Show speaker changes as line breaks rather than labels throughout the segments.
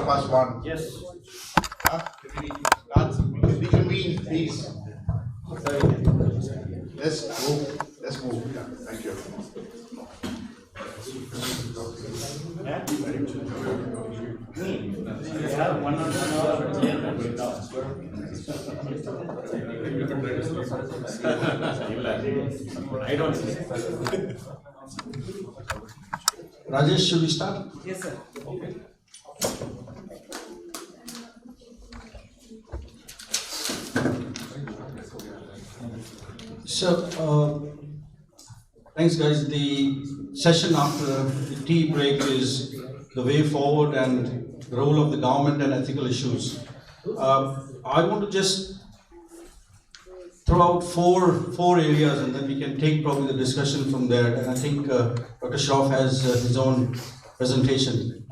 past 1.
Yes.
We convene, please. Let's move. Let's move. Thank you.
We have 1 hour chairman. I don't see.
Rajesh, should we start?
Yes, sir.
So, thanks guys. The session after the tea break is the way forward and the role of the government and ethical issues. I want to just throw out four areas and then we can take probably the discussion from there. And I think Dr. Shroff has his own presentation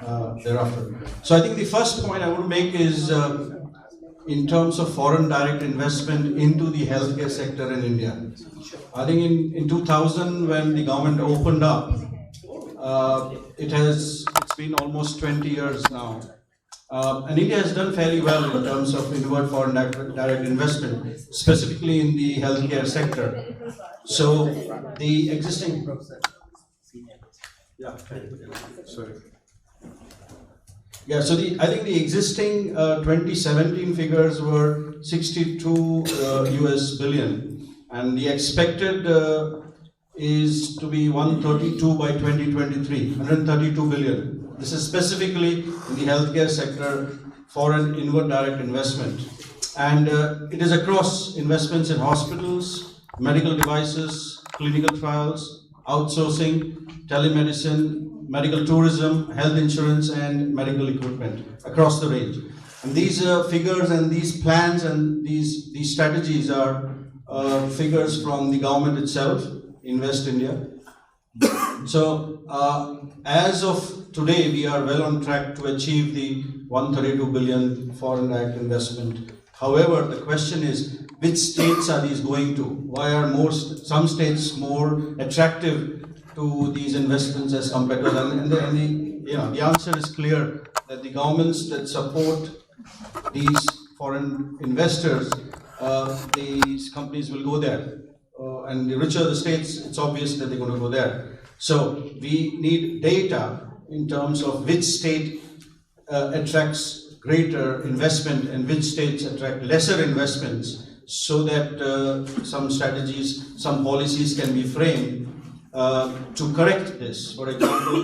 thereafter. So I think the first point I want to make is in terms of foreign direct investment into the healthcare sector in India. I think in 2000 when the government opened up, it's been almost 20 years now. And India has done fairly well in terms of inward foreign direct investment, specifically in the healthcare sector. So the existing, I think the existing 2017 figures were 62 US billion, and the expected is to be 132 by 2023, 132 billion. This is specifically in the healthcare sector, foreign inward direct investment. And it is across investments in hospitals, medical devices, clinical trials, outsourcing, telemedicine, medical tourism, health insurance, and medical equipment across the range. And these figures and these plans and these strategies are figures from the government itself, Invest India. So as of today, we are well on track to achieve the 132 billion foreign direct investment. However, the question is, which states are these going to? Why are some states more attractive to these investments as compared to them? And the answer is clear that the governments that support these foreign investors, these companies will go there. And the richer the states, it's obvious that they're going to go there. So we need data in terms of which state attracts greater investment and which states attract lesser investments, so that some strategies, some policies can be framed to correct this. For example,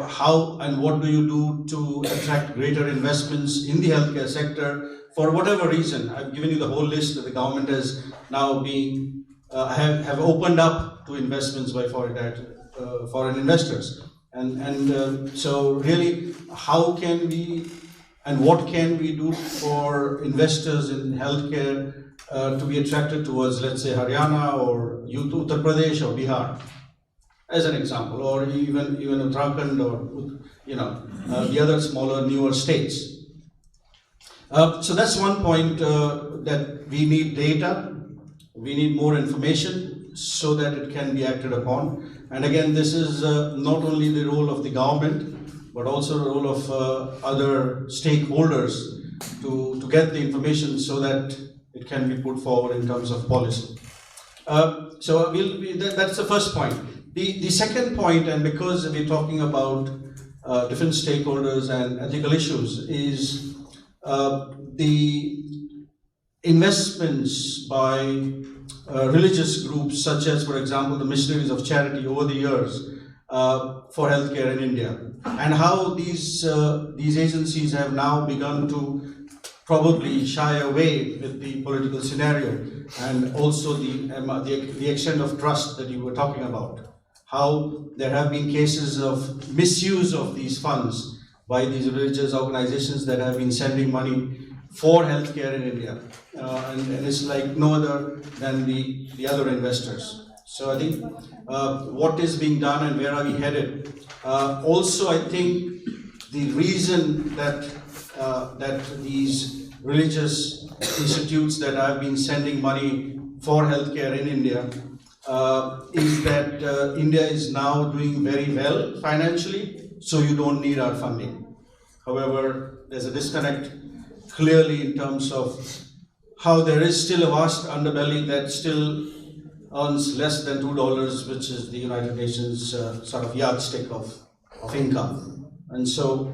how and what do you do to attract greater investments in the healthcare sector? For whatever reason, I've given you the whole list that the government has now have opened up to investments by foreign investors. And so really, how can we and what can we do for investors in healthcare to be attracted towards, let's say, Haryana or Uttar Pradesh or Bihar, as an example, or even Uttarakhand or the other smaller, newer states. So that's one point, that we need data, we need more information so that it can be acted upon. And again, this is not only the role of the government, but also the role of other stakeholders to get the information so that it can be put forward in terms of policy. So that's the first point. The second point, and because we're talking about different stakeholders and ethical issues, is the investments by religious groups, such as, for example, the Missionaries of Charity over the years for healthcare in India, and how these agencies have now begun to probably shy away with the political scenario, and also the extent of trust that you were talking about. How there have been cases of misuse of these funds by these religious organizations that have been sending money for healthcare in India, and it's like no other than the other investors. So I think what is being done and where are we headed? Also, I think the reason that these religious institutes that have been sending money for healthcare in India is that India is now doing very well financially, so you don't need our funding. However, there's a disconnect clearly in terms of how there is still a vast underbelly that still earns less than $2, which is the United Nations sort of yardstick of income. And so,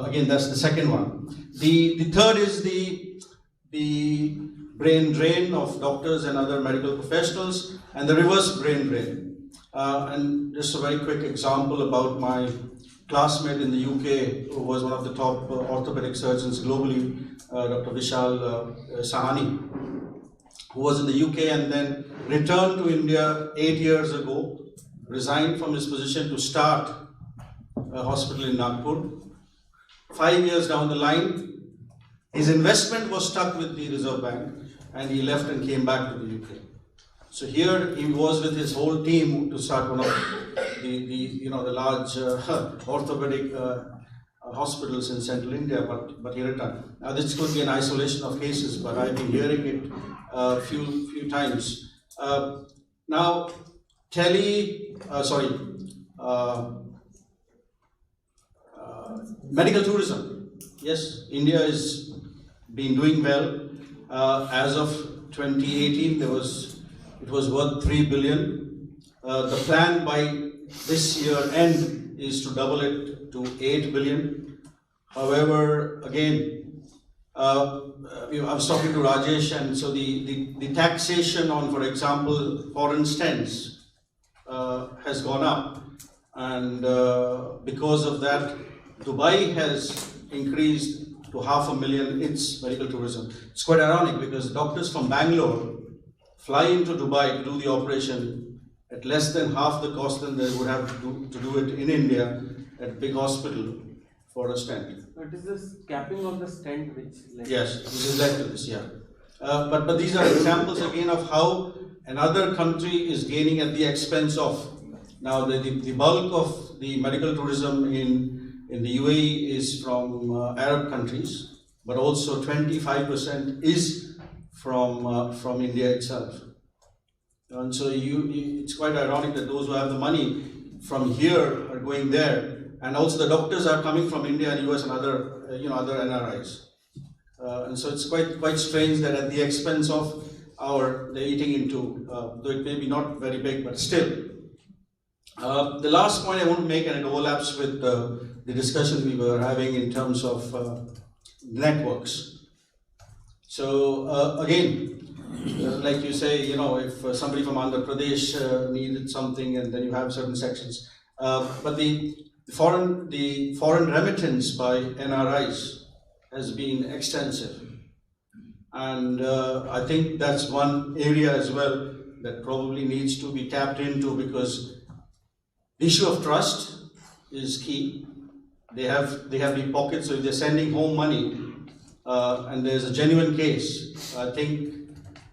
again, that's the second one. The third is the brain drain of doctors and other medical professionals, and the reverse brain drain. And just a very quick example about my classmate in the UK, who was one of the top orthopedic surgeons globally, Dr. Vishal Sahani, who was in the UK and then returned to India 8 years ago, resigned from his position to start a hospital in Nagpur. 5 years down the line, his investment was stuck with the Reserve Bank, and he left and came back to the UK. So here he was with his whole team to start one of the large orthopedic hospitals in central India, but he returned. Now this could be an isolation of cases, but I've been hearing it a few times. Now, medical tourism. Yes, India has been doing well. As of 2018, it was worth 3 billion. The plan by this year end is to double it to 8 billion. However, again, I was talking to Rajesh, and so the taxation on, for example, foreign stents has gone up, and because of that, Dubai has increased to 500,000 its medical tourism. It's quite ironic because doctors from Bangalore fly into Dubai to do the operation at less than half the cost than they would have to do it in India at a big hospital for a stent.
It is this capping of the stent which led.
Yes, this is led to this, yeah. But these are examples again of how another country is gaining at the expense of. Now the bulk of the medical tourism in the UAE is from Arab countries, but also 25% is from India itself. And so it's quite ironic that those who have the money from here are going there, and also the doctors are coming from India and US and other NRIs. And so it's quite strange that at the expense of they're eating into, though it may be not very big, but still. The last point I want to make, and it overlaps with the discussion we were having in terms of networks. So again, like you say, if somebody from Andhra Pradesh needed something, and then you have certain sections. But the foreign remittance by NRIs has been extensive, and I think that's one area as well that probably needs to be tapped into, because the issue of trust is key. They have the pockets, so if they're sending home money and there's a genuine case, I think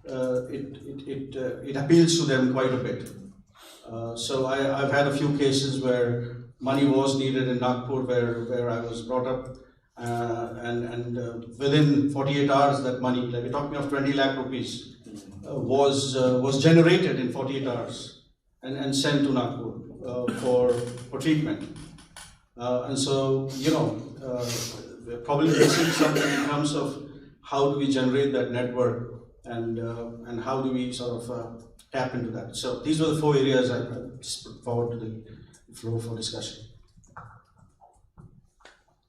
it appeals to them quite a bit. So I've had a few cases where money was needed in Nagpur, where I was brought up, and within 48 hours that money, like we're talking of 20 lakh rupees, was generated in 48 hours and sent to Nagpur for treatment. And so, we're probably missing something in terms of how do we generate that network, and how do we sort of tap into that. So these were the 4 areas I just put forward to the floor for discussion.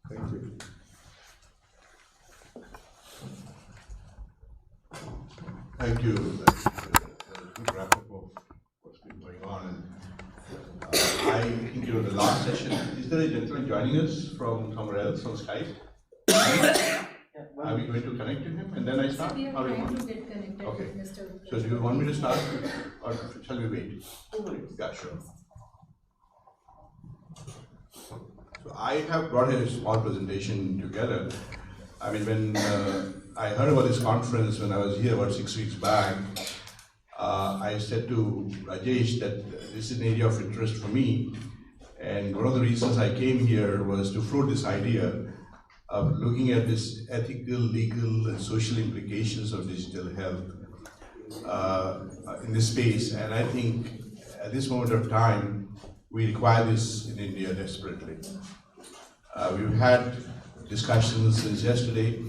Thank you. Thank you. That's a good wrap up of what's been going on. I think the last session, is there a gentleman joining us from somewhere else on Skype? Are we going to connect to him and then I start?
We are trying to get connected
Okay.
with Mr.
So do you want me to start or shall we wait? Yeah, sure. So I have brought a small presentation together. I mean, when I heard about this conference when I was here about 6 weeks back, I said to Rajesh that this is an area of interest for me. And one of the reasons I came here was to float this idea of looking at this ethical, legal, and social implications of digital health in this space. And I think at this moment of time, we require this in India desperately. We've had discussions since yesterday.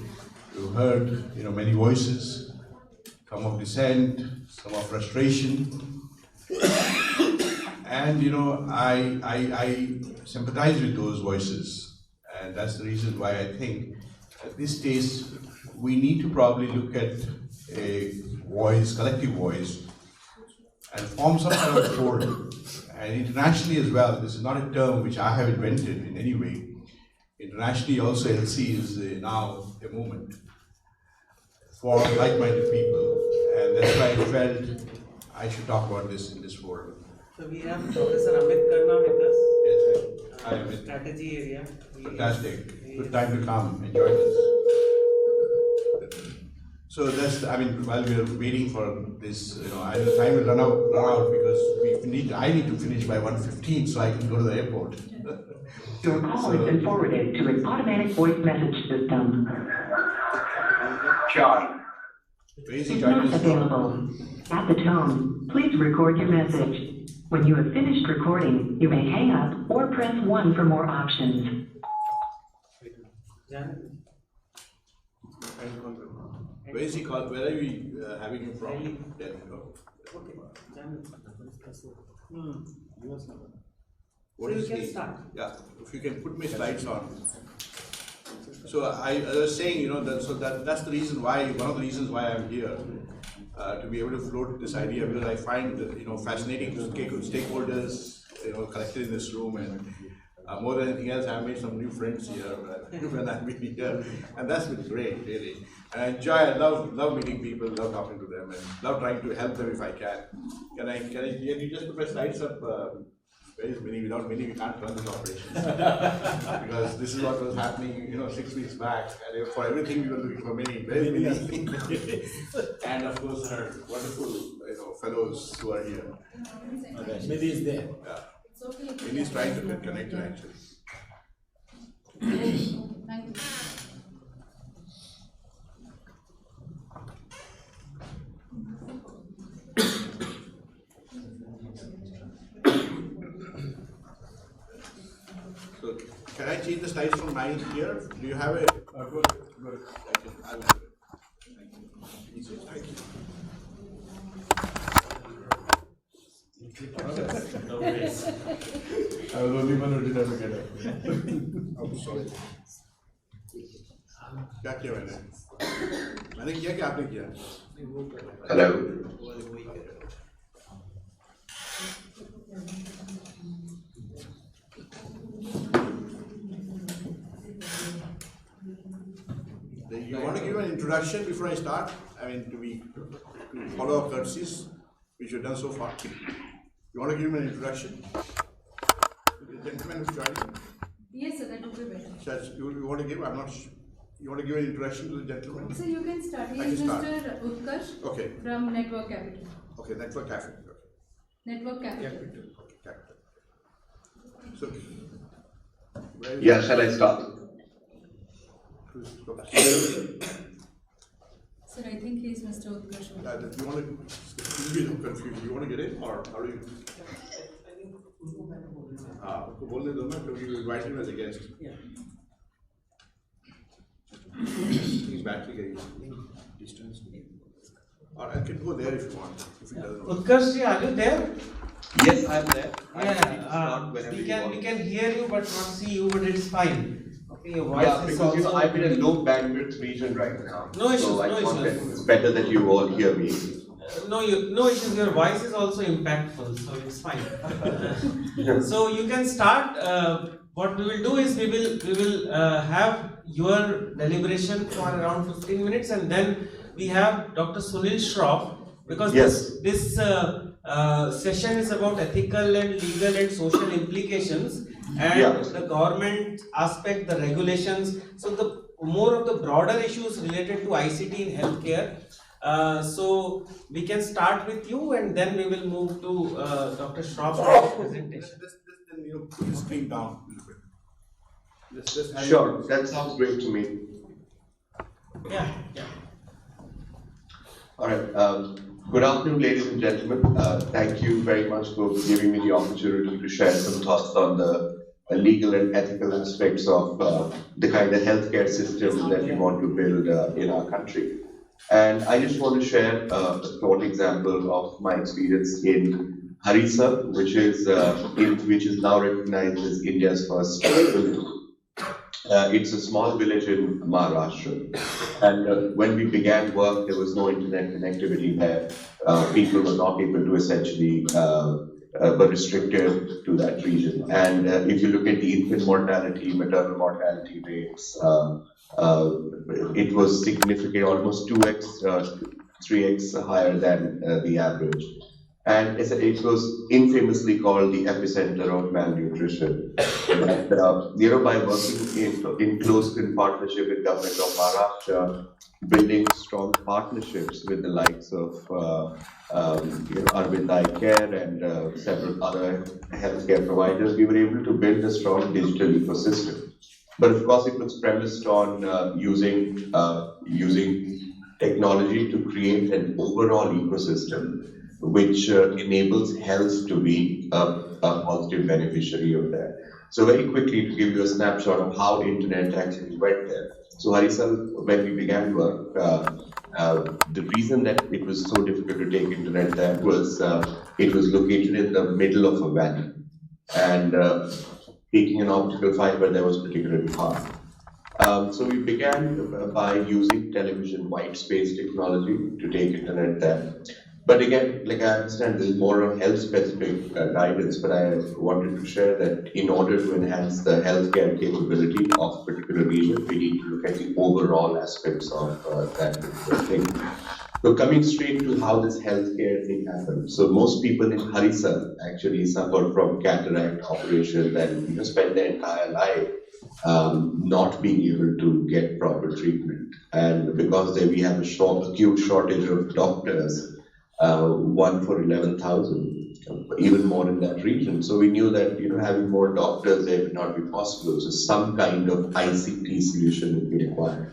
We've heard, many voices, some of dissent, some of frustration. And, I sympathize with those voices. And that's the reason why I think at this stage, we need to probably look at a voice, collective voice, and form some kind of forum. And internationally as well, this is not a term which I have invented in any way. Internationally also LC is now a movement for like-minded people. And that's why I felt I should talk about this in this forum.
So we have Professor Amit Karna with us.
Yes, I am it.
Strategy area.
Fantastic. Good time to come and join us. So that's, while we are waiting for this, I know time will run out because I need to finish by 1:15 so I can go to the airport.
Your call has been forwarded to an automatic voice message system.
John. Basic
Is not available. At the tone, please record your message. When you have finished recording, you may hang up or press 1 for more options.
Where is he called? Where are we having him from? There we go. What is
So you can
he?
start.
Yeah, if you can put my slides on. So I was saying, that's the reason why, one of the reasons why I'm here, to be able to float this idea, because I find, fascinating stakeholders, collected in this room, and more than anything else, I've made some new friends here when I've been here, and that's been great, really. And I love meeting people, love talking to them, and love trying to help them if I can. Can you just put my slides up? Where is Mini? Without Mini, we can't run this operation. Because this is what was happening, 6 weeks back, and for everything we were looking for Mini. Where is Mini? And of course, her wonderful, fellows who are here.
Maybe is there.
Yeah. Mini's trying to get connected actually.
Thank you.
So, can I change the slides from mine here? Do you have a? Good. I'll have it. Thank you. Thank you. I was only one who did not get it. I'm sorry. क्या किया मैंने किया क्या आपने किया?
Hello.
You want to give an introduction before I start? To follow our courtesies, which you've done so far. You want to give an introduction? The gentleman who's joining?
Yes, sir, that would be better.
Church, you want to give? I'm not sure. You want to give an introduction to the gentleman?
So you can start. He
I
is
can start.
Mr. Utkarsh
Okay.
from Network Capital.
Okay, Network Capital. Okay.
Network Capital.
Okay, Capital. So, where is
Yeah, shall I start?
Sir, I think he is Mr. Utkarsh.
You want to, you'll be confused. You want to get in or how do you? उसको बोलने दो ना क्योंकि you invite him as a guest. He's battery carrying distance. Or I can go there if you want. If he doesn't.
Utkarsh, are you there?
Yes, I'm there.
We can hear you but not see you, but it's fine. Okay, your voice
Yeah,
is
because
also
I'm in a low bandwidth region right now.
No issues,
so I
no
thought
issues.
that it's better that you all hear me.
no issues. Your voice is also impactful, so it's fine. So you can start. What we will do is we will have your deliberation for around 15 minutes, and then we have Dr. Sunil Shroff, because this session is about ethical and legal and social implications and the government aspect, the regulations. So the more of the broader issues related to ICT in healthcare. So we can start with you, and then we will move to Dr. Shroff's presentation.
Just put the screen down a little bit.
Sure, that sounds great to me.
Yeah.
All right. Good afternoon, ladies and gentlemen. Thank you very much for giving me the opportunity to share some thoughts on the legal and ethical aspects of the kind of healthcare system that we want to build in our country. And I just want to share a short example of my experience in Harisa, which is now recognized as India's first village. It's a small village in Maharashtra, and when we began work, there was no internet connectivity there. People were not able to essentially were restricted to that region. And if you look at the infant mortality, maternal mortality rates, it was significant, almost 2x, 3x higher than the average. And it was infamously called the epicenter of malnutrition. And, by working in close partnership with government of Maharashtra, building strong partnerships with the likes of Arvind Eye Care and several other healthcare providers, we were able to build a strong digital ecosystem. But of course, it was premised on using technology to create an overall ecosystem which enables health to be a positive beneficiary of that. So very quickly, to give you a snapshot of how internet actually went there. So Harisal, when we began work, the reason that it was so difficult to take internet there was it was located in the middle of a valley, and taking an optical fiber there was particularly hard. So we began by using television white space technology to take internet there. But again, like I understand this is more of health specific guidance, but I wanted to share that in order to enhance the healthcare capability of a particular region, we need to look at the overall aspects of that particular thing. So coming straight to how this healthcare thing happened. So most people in Harisa actually suffer from cataract operations and spend their entire life not being able to get proper treatment. And because we have a acute shortage of doctors, 1 for 11,000, even more in that region. So we knew that having more doctors there would not be possible. So some kind of ICT solution would be required.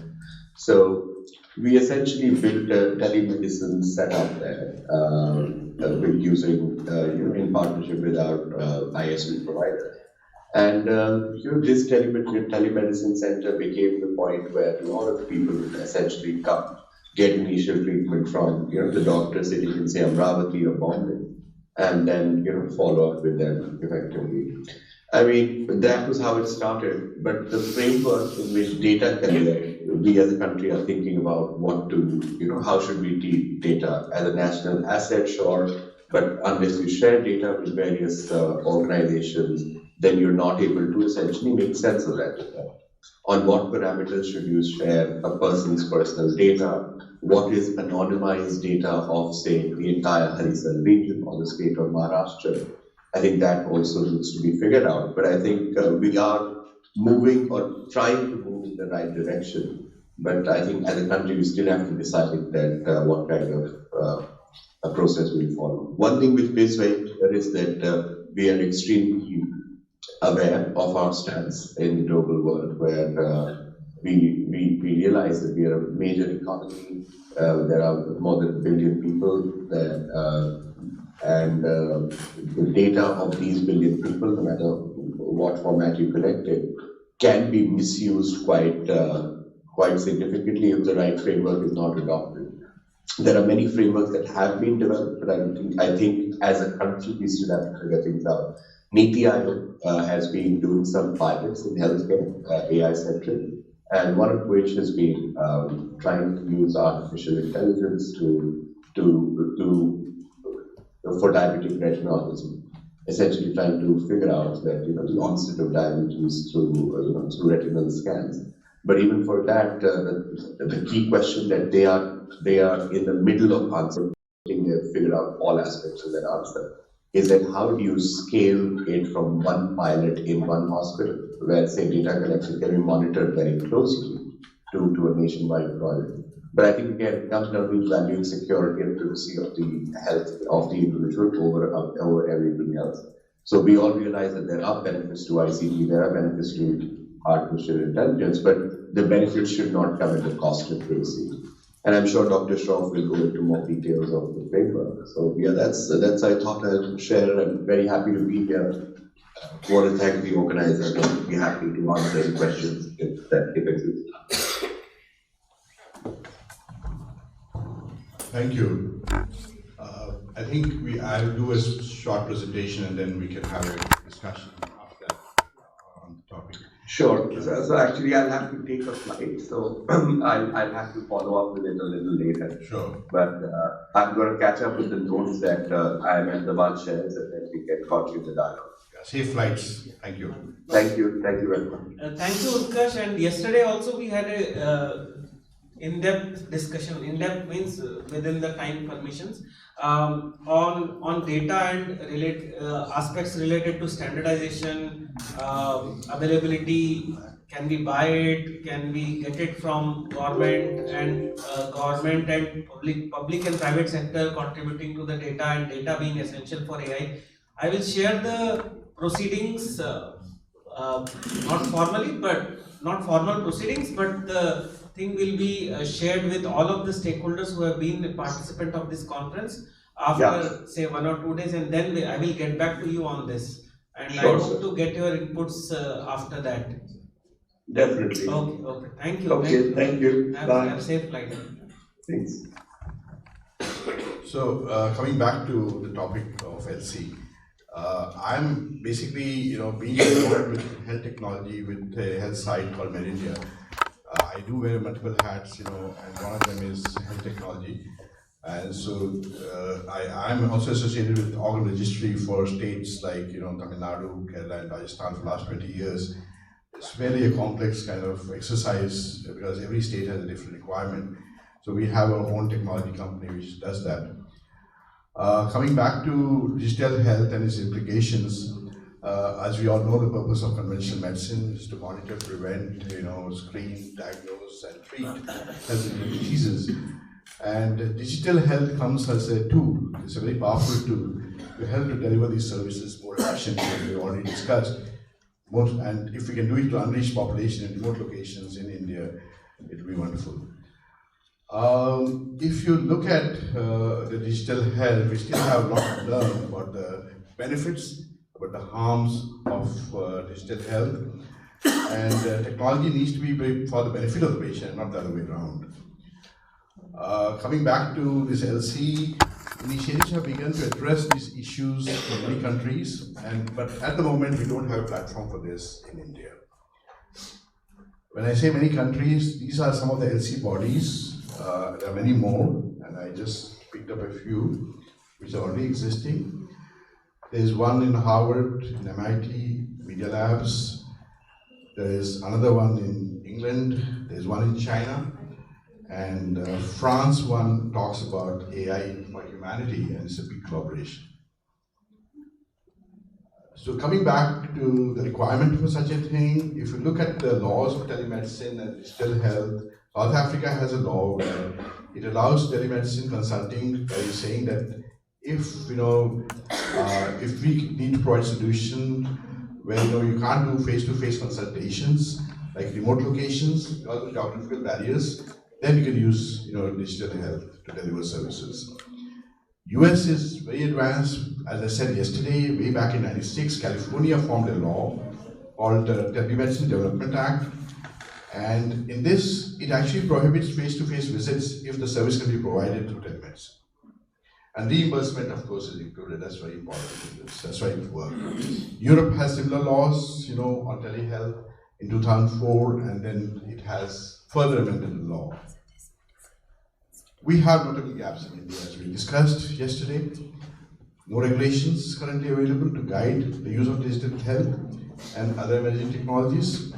So we essentially built a telemedicine setup there, using in partnership with our ISV provider. And this telemedicine center became the point where a lot of people would essentially come, get initial treatment from the doctor sitting in say Amravati or Bombay, and then follow up with them effectively. I mean, that was how it started. But the framework in which data collect, we as a country are thinking about how should we treat data as a national asset, sure, but unless you share data with various organizations, then you're not able to essentially make sense of that data. On what parameters should you share a person's personal data? What is anonymized data of, say, the entire Harisa region or the state of Maharashtra? I think that also needs to be figured out. But I think we are moving or trying to move in the right direction. But I think as a country, we still have to decide that what kind of a process we follow. One thing which is very clear is that we are extremely aware of our stance in the global world, where we realize that we are a major economy. There are more than 1 billion people there, and the data of these 1 billion people, no matter what format you collect it, can be misused quite significantly if the right framework is not adopted. There are many frameworks that have been developed, but I think as a country we still have to figure things out. Niti Aayog has been doing some pilots in healthcare, AI-centric, and one of which has been trying to use artificial intelligence for diabetic retinosis, essentially trying to figure out that the onset of diabetes through retinal scans. But even for that, the key question that they are in the middle of answering, they've figured out all aspects of that answer, is that how do you scale it from one pilot in one hospital, where say data collection can be monitored very closely to a nationwide project. But I think again, it comes down to valuing security and privacy of the health of the individual over everything else. So we all realize that there are benefits to ICT, there are benefits to artificial intelligence, but the benefits should not come at the cost of privacy. And I'm sure Dr. Shroff will go into more details of the framework. So yeah, that's I thought I'd share. I'm very happy to be here. want to thank the organizers and be happy to answer any questions if exist.
Thank you. I think I'll do a short presentation and then we can have a discussion after that on the topic.
Sure. So actually, I'll have to take a flight, so I'll have to follow up with it a little later.
Sure.
But I'm going to catch up with the notes that Ahmedabad shares, and then we can continue the dialogue.
Yeah, safe flights. Thank you.
Thank you very much.
Thank you, Utkarsh. And yesterday also we had a in-depth discussion. In-depth means within the time permissions on data and aspects related to standardization, availability. Can we buy it? Can we get it from government and public and private sector contributing to the data and data being essential for AI? I will share the proceedings, not formal proceedings, but the thing will be shared with all of the stakeholders who have been a participant of this conference after say 1 or 2 days, and then I will get back to you on this. And
Sure,
I hope
sir.
to get your inputs after that.
Definitely.
Okay. Thank you.
Okay, thank you. Bye.
Have a safe flight.
Thanks.
So coming back to the topic of LC, I'm basically being involved with health technology with a health site called MedIndia. I do wear multiple hats, and one of them is health technology. And so I'm also associated with organ registry for states like Tamil Nadu, Kerala, and Rajasthan for the last 20 years. It's really a complex kind of exercise because every state has a different requirement. So we have our own technology company which does that. Coming back to digital health and its implications, as we all know, the purpose of conventional medicine is to monitor, prevent, screen, diagnose, and treat health-related diseases. And digital health comes as a tool. It's a very powerful tool to help to deliver these services more efficiently, as we already discussed. And if we can do it to unreach population in remote locations in India, it will be wonderful. If you look at the digital health, we still have a lot to learn about the benefits, about the harms of digital health. And technology needs to be for the benefit of the patient, not the other way around. Coming back to this LC, initiatives have begun to address these issues in many countries, but at the moment we don't have a platform for this in India. When I say many countries, these are some of the LC bodies. There are many more, and I just picked up a few which are already existing. There's one in Harvard, in MIT, Media Labs. There is another one in England. There's one in China. And France one talks about AI for humanity, and it's a big collaboration. So coming back to the requirement for such a thing, if you look at the laws of telemedicine and digital health, South Africa has a law where it allows telemedicine consulting by saying that if we need to provide solution where you can't do face-to-face consultations like remote locations because of geographical barriers, then you can use digital health to deliver services. US is very advanced. As I said yesterday, way back in '96, California formed a law called the Telemedicine Development Act. And in this, it actually prohibits face-to-face visits if the service can be provided through telemedicine. And reimbursement, of course, is included. That's very important in this. That's why it works. Europe has similar laws, on telehealth in 2004, and then it has further amended the law. We have notable gaps in India, as we discussed yesterday. No regulations currently available to guide the use of digital health and other emerging technologies.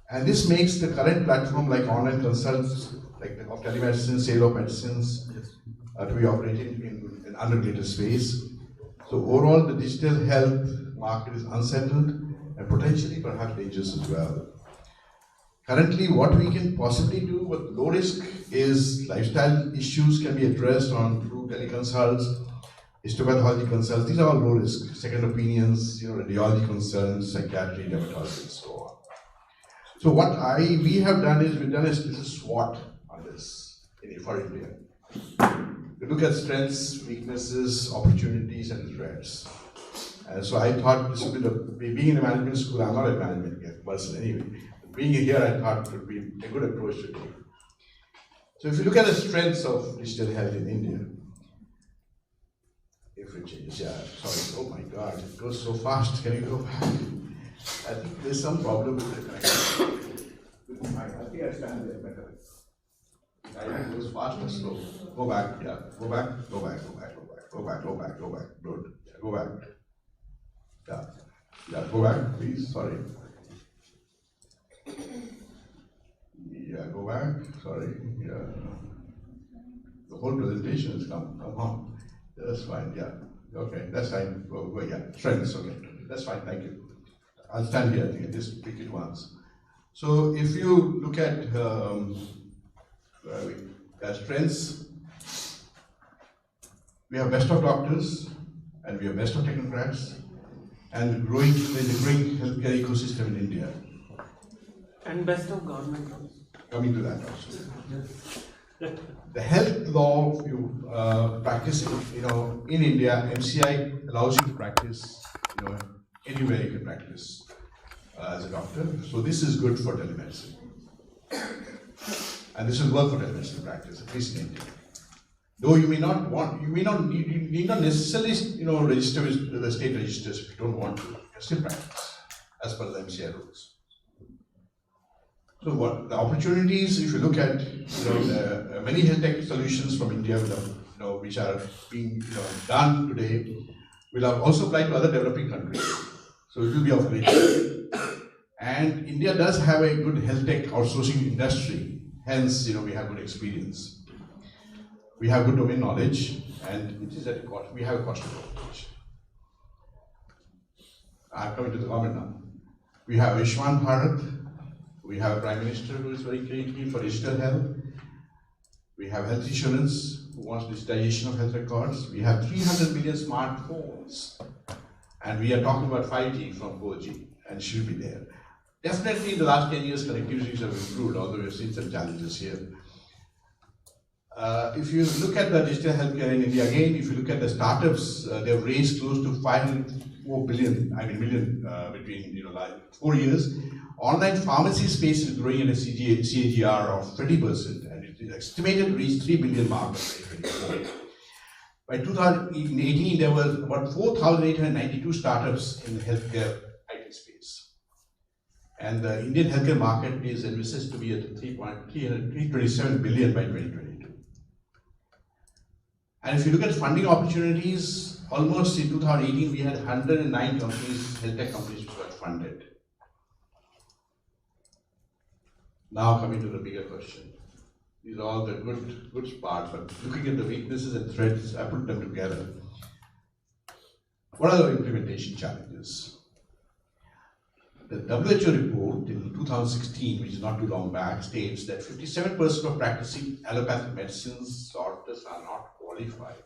And this makes the current platform like online consults, like of telemedicine, sale of medicines, to be operating in an unregulated space. So overall, the digital health market is unsettled and potentially perhaps dangerous as well. Currently, what we can possibly do with low risk is lifestyle issues can be addressed through teleconsults, histopathology consults. These are all low risk. Second opinions, radiology concerns, psychiatry, dermatology, and so on. So what we have done is we've done a little SWOT on this for India. We look at strengths, weaknesses, opportunities, and threats. And so I thought this would be being in a management school, I'm not a management person anyway. But being here, I thought it would be a good approach to take. So if you look at the strengths of digital health in India, if it changes, yeah, sorry, oh my God, it goes so fast, can you go back? I think there's some problem with the connection. I think I stand there better. I think it goes fast or slow. Go back, yeah, go back, go back, go back, go back, go back, go back, go back, good, yeah, go back. Yeah, yeah, go back, please, sorry. Yeah, go back, sorry, yeah. The whole presentation has come on. That's fine, yeah. Okay, that's fine. Go, yeah. Strengths, okay. That's fine, thank you. I'll stand here, I think, just pick it once. So if you look at strengths, we have best of doctors and we have best of technocrats and there's a growing healthcare ecosystem in India.
And best of government also.
Coming to that also. The health law you practice, in India, MCI allows you to practice, anywhere you can practice as a doctor. So this is good for telemedicine, and this will work for telemedicine practice, at least in India. Though you may not need not necessarily, register with the state registers if you don't want to. You can still practice as per the MCI rules. So what the opportunities, if you look at the many health tech solutions from India, which are being done today, will also apply to other developing countries. So it will be of great help. And India does have a good health tech outsourcing industry. Hence, we have good experience. We have good domain knowledge, and it is at a cost. We have a cost advantage. I'm coming to the government now. We have Ayushman Bharat. We have a Prime Minister who is very keen for digital health. We have health insurance who wants digitization of health records. We have 300 million smartphones. And we are talking about 5G from 4G and should be there. Definitely in the last 10 years, connectivities have improved, although we've seen some challenges here. If you look at the digital healthcare in India, again, if you look at the startups, they've raised close to 504 million between 4 years. Online pharmacy space is growing at a CAGR of 20%, and it is estimated to reach 3 billion mark by 2024. By 2018, there were about 4,892 startups in the healthcare IT space. And the Indian healthcare market is envisaged to be at 327 billion by 2022. And if you look at funding opportunities, almost in 2018, we had 109 companies, health tech companies, which were funded. Now coming to the bigger question. These are all the good parts, but looking at the weaknesses and threats, I put them together. What are the implementation challenges? The WHO report in 2016, which is not too long back, states that 57% of practicing allopathic medicines doctors are not qualified,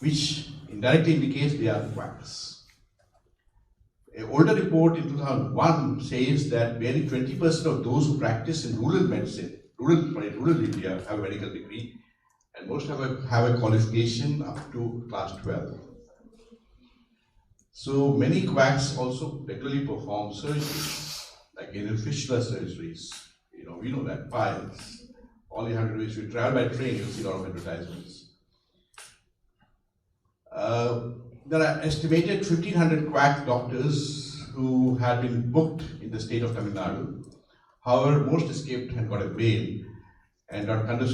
which indirectly indicates they are quacks. An older report in 2001 says that barely 20% of those who practice in rural medicine, rural India, have a medical degree, and most have a qualification up to class 12. So many quacks also regularly perform surgeries, like anal fistula surgeries. We know that, piles. All you have to do is, if you travel by train, you'll see a lot of advertisements. There are estimated 1,500 quack doctors who had been booked in the state of Tamil Nadu. However, most escaped and got a bail. And Dr.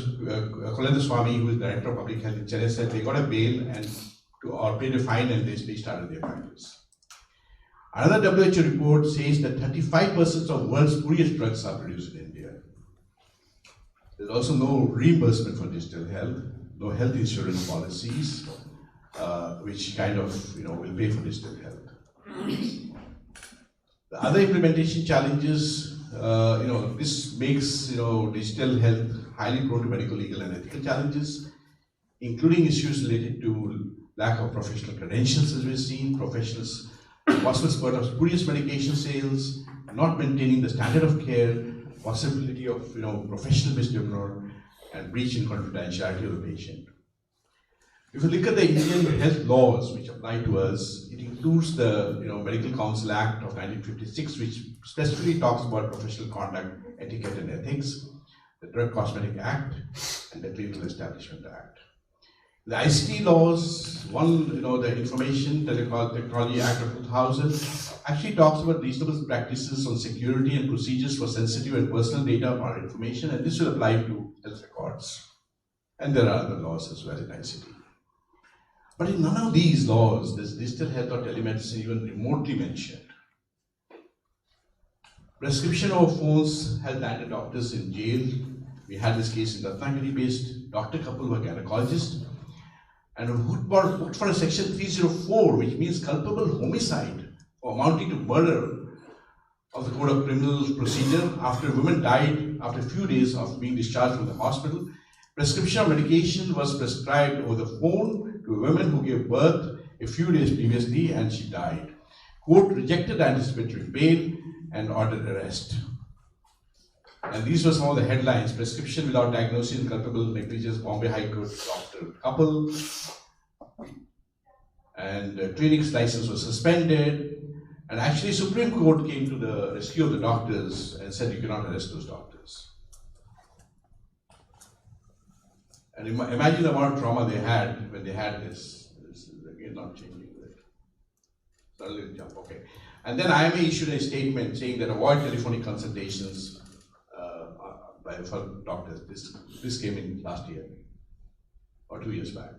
Kulendra Swami, who is Director of Public Health in Chennai, said they got a bail or paid a fine and they started their practice. Another WHO report says that 35% of the world's spurious drugs are produced in India. There's also no reimbursement for digital health, no health insurance policies, which kind of will pay for digital health. The other implementation challenges, this makes digital health highly prone to medical, legal, and ethical challenges, including issues related to lack of professional credentials, as we've seen, professionals, possible spurt of spurious medication sales, not maintaining the standard of care, possibility of professional misdemeanor, and breach in confidentiality of the patient. If you look at the Indian health laws which apply to us, it includes the Medical Council Act of 1956, which specifically talks about professional conduct, etiquette and ethics, the Drug Cosmetic Act, and the Clinical Establishment Act. The ICT laws, the Information Technology Act of 2000, actually talks about reasonable practices on security and procedures for sensitive and personal data or information, and this will apply to health records. And there are other laws as well in ICT. But in none of these laws does digital health or telemedicine even remotely mentioned. Prescription over phones has landed doctors in jail. We had this case in the Ratnagiri-based doctor couple who were gynecologists and who booked for a section 304, which means culpable homicide or amounting to murder of the Code of Criminal Procedure after a woman died after a few days of being discharged from the hospital. Prescription of medication was prescribed over the phone to a woman who gave birth a few days previously and she died. Court rejected anticipatory bail and ordered arrest. And these were some of the headlines: prescription without diagnosis and culpable negligence, Bombay High Court doctor couple, and clinic's license was suspended. And actually Supreme Court came to the rescue of the doctors and said you cannot arrest those doctors. And imagine the amount of trauma they had when they had this. This is again not changing it. Suddenly jump, okay. And then IMA issued a statement saying that avoid telephonic consultations for doctors. This came in last year or 2 years back.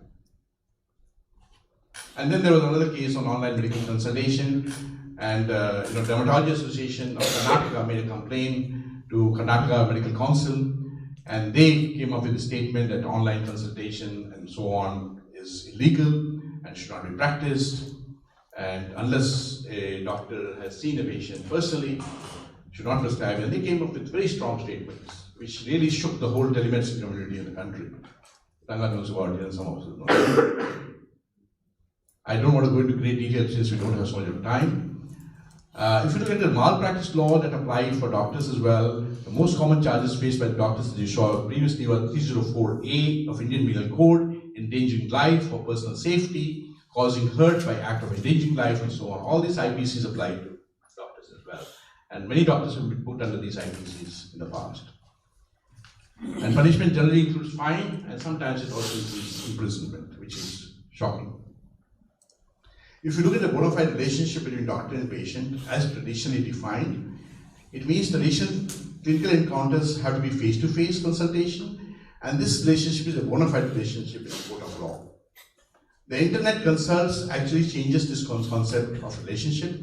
And then there was another case on online medical consultation, and Dermatology Association of Karnataka made a complaint to Karnataka Medical Council, and they came up with a statement that online consultation and so on is illegal and should not be practiced, and unless a doctor has seen a patient personally, should not prescribe. And they came up with very strong statements which really shook the whole telemedicine community in the country. Ranga knows about it and some of us know. I don't want to go into great detail since we don't have so much time. If you look at the malpractice law that applied for doctors as well, the most common charges faced by the doctors, as you saw previously, were 304A of Indian Penal Code, endangering life or personal safety, causing hurt by act of endangering life, and so on. All these IPCs apply to doctors as well. And many doctors have been put under these IPCs in the past. And punishment generally includes fine, and sometimes it also includes imprisonment, which is shocking. If you look at the bona fide relationship between doctor and patient as traditionally defined, it means the clinical encounters have to be face-to-face consultation, and this relationship is a bona fide relationship in the court of law. The internet consults actually changes this concept of relationship.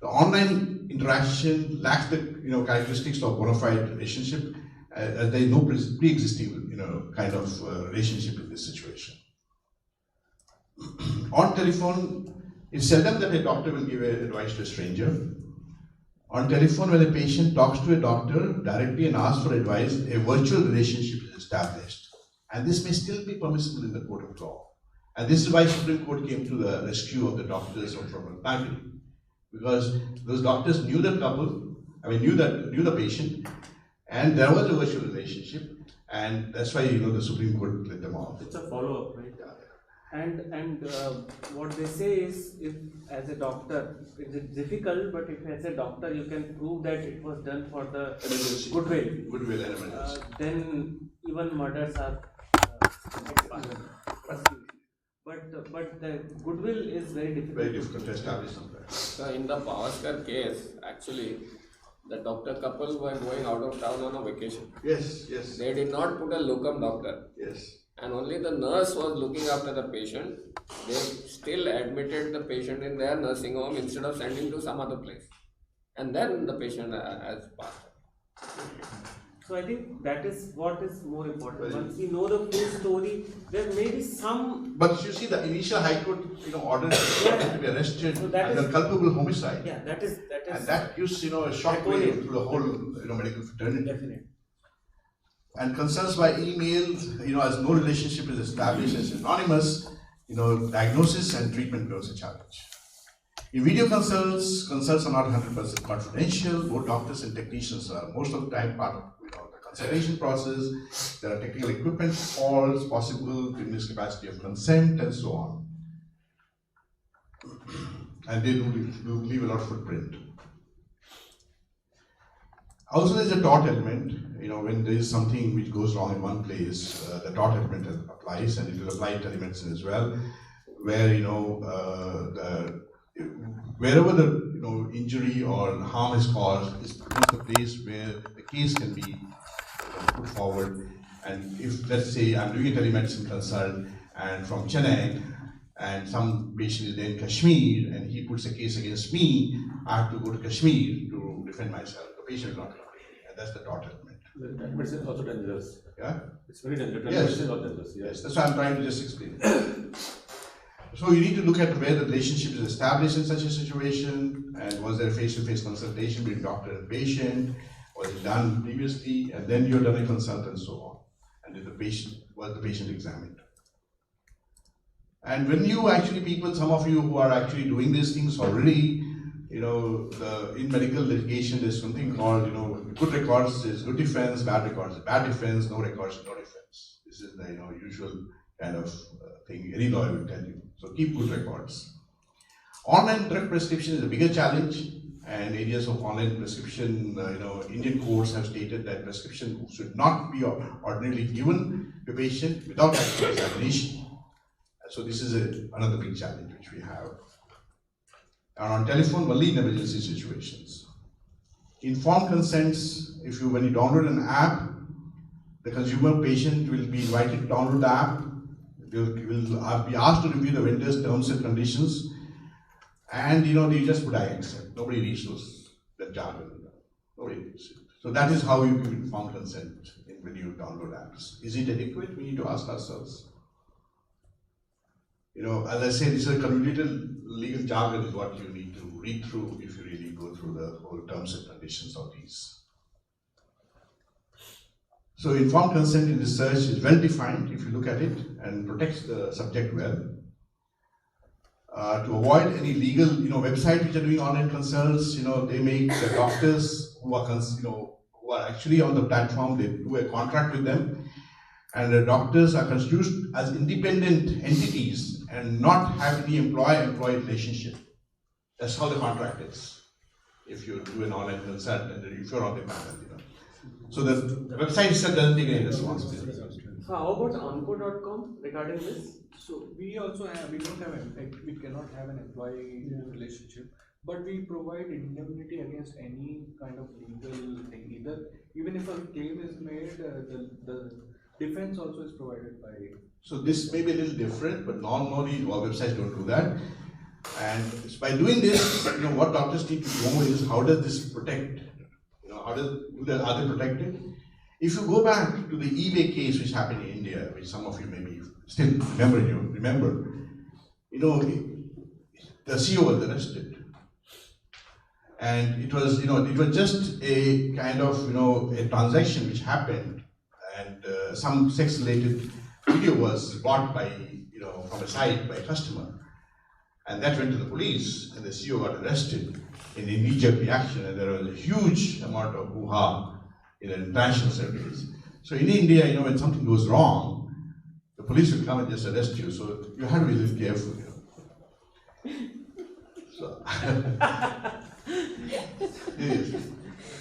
The online interaction lacks the characteristics of bona fide relationship. There is no pre-existing kind of relationship in this situation. On telephone, it's seldom that a doctor will give advice to a stranger. On telephone, when a patient talks to a doctor directly and asks for advice, a virtual relationship is established. And this may still be permissible in the court of law. And this is why Supreme Court came to the rescue of the doctors from Ratnagiri. Because those doctors knew the couple, knew the patient, and there was a virtual relationship, and that's why the Supreme Court let them off.
It's a follow-up, right? And what they say is, if as a doctor, it's difficult, but if as a doctor you can prove that it was done for the goodwill
element,
then even murders are but the goodwill is very difficult.
Very difficult to establish sometimes.
So in the Pavaskar case, actually, the doctor couple were going out of town on a vacation.
Yes, yes.
They did not put a locum doctor.
Yes.
And only the nurse was looking after the patient. They still admitted the patient in their nursing home instead of sending to some other place. And then the patient has passed.
So I think that is what is more important. Once we know the full story, there may be some.
But you see, the initial High Court, ordered to be arrested under culpable homicide.
Yeah, that is.
And that gives, a shockwave to the whole, medical fraternity.
Definitely.
And concerns by email, as no relationship is established as anonymous, diagnosis and treatment becomes a challenge. In video consults are not 100% confidential. Both doctors and technicians are most of the time part of the consultation process, there are technical equipment faults possible, diminished capacity of consent, and so on. And they do leave a lot of footprint. Also, there's a tort element. When there is something which goes wrong in one place, the tort element applies, and it will apply to telemedicine as well, where wherever the injury or harm is caused is the place where the case can be put forward. And if, let's say, I'm doing a telemedicine consult and from Chennai, and some patient is there in Kashmir, and he puts a case against me, I have to go to Kashmir to defend myself. The patient is not going to pay, and that's the tort element.
That medicine is also dangerous.
Yeah?
It's very dangerous. That
Yes.
medicine is also dangerous.
Yes, that's why I'm trying to just explain. So you need to look at where the relationship is established in such a situation, and was there face-to-face consultation between doctor and patient, was it done previously, and then you're done a consult and so on. And did was the patient examined? And when you actually some of you who are actually doing these things already, in medical litigation there's something called, good records is good defense, bad records is bad defense, no records is no defense. This is the usual kind of thing any lawyer will tell you. So keep good records. Online drug prescription is a bigger challenge, and areas of online prescription, Indian courts have stated that prescription should not be ordinarily given to a patient without actual examination. So this is another big challenge which we have. And on telephone, only in emergency situations. Informed consents, when you download an app, the consumer patient will be invited to download the app. They will be asked to review the vendor's terms and conditions, and they just put I accept. Nobody reads that jargon. Nobody reads it. So that is how you give informed consent when you download apps. Is it adequate? We need to ask ourselves. As I say, this is a convoluted legal jargon is what you need to read through if you really go through the whole terms and conditions of these. So informed consent in research is well defined if you look at it and protects the subject well. To avoid any legal, websites which are doing online consults, they make the doctors who are actually on the platform, they do a contract with them, and the doctors are constituted as independent entities and not have any employee-employee relationship. That's how the contract is. If you do an online consult and if you're on the panel, So the website itself doesn't take any responsibility.
So how about Anko.com regarding this?
So we also have, we cannot have an employee relationship, but we provide indemnity against any kind of legal thing. Even if a claim is made, the defense also is provided by.
So this may be a little different, but normally our websites don't do that. And by doing this, what doctors need to know is how does this protect? Are they protected? If you go back to the eBay case which happened in India, which some of you maybe still remember, the CEO was arrested, and it was just a kind of a transaction which happened, and some sex-related video was bought by from a site by a customer, and that went to the police, and the CEO got arrested in a knee-jerk reaction, and there was a huge amount of hoo-ha in international circles. So in India, when something goes wrong, the police will come and just arrest you. So you have to be a little careful. So,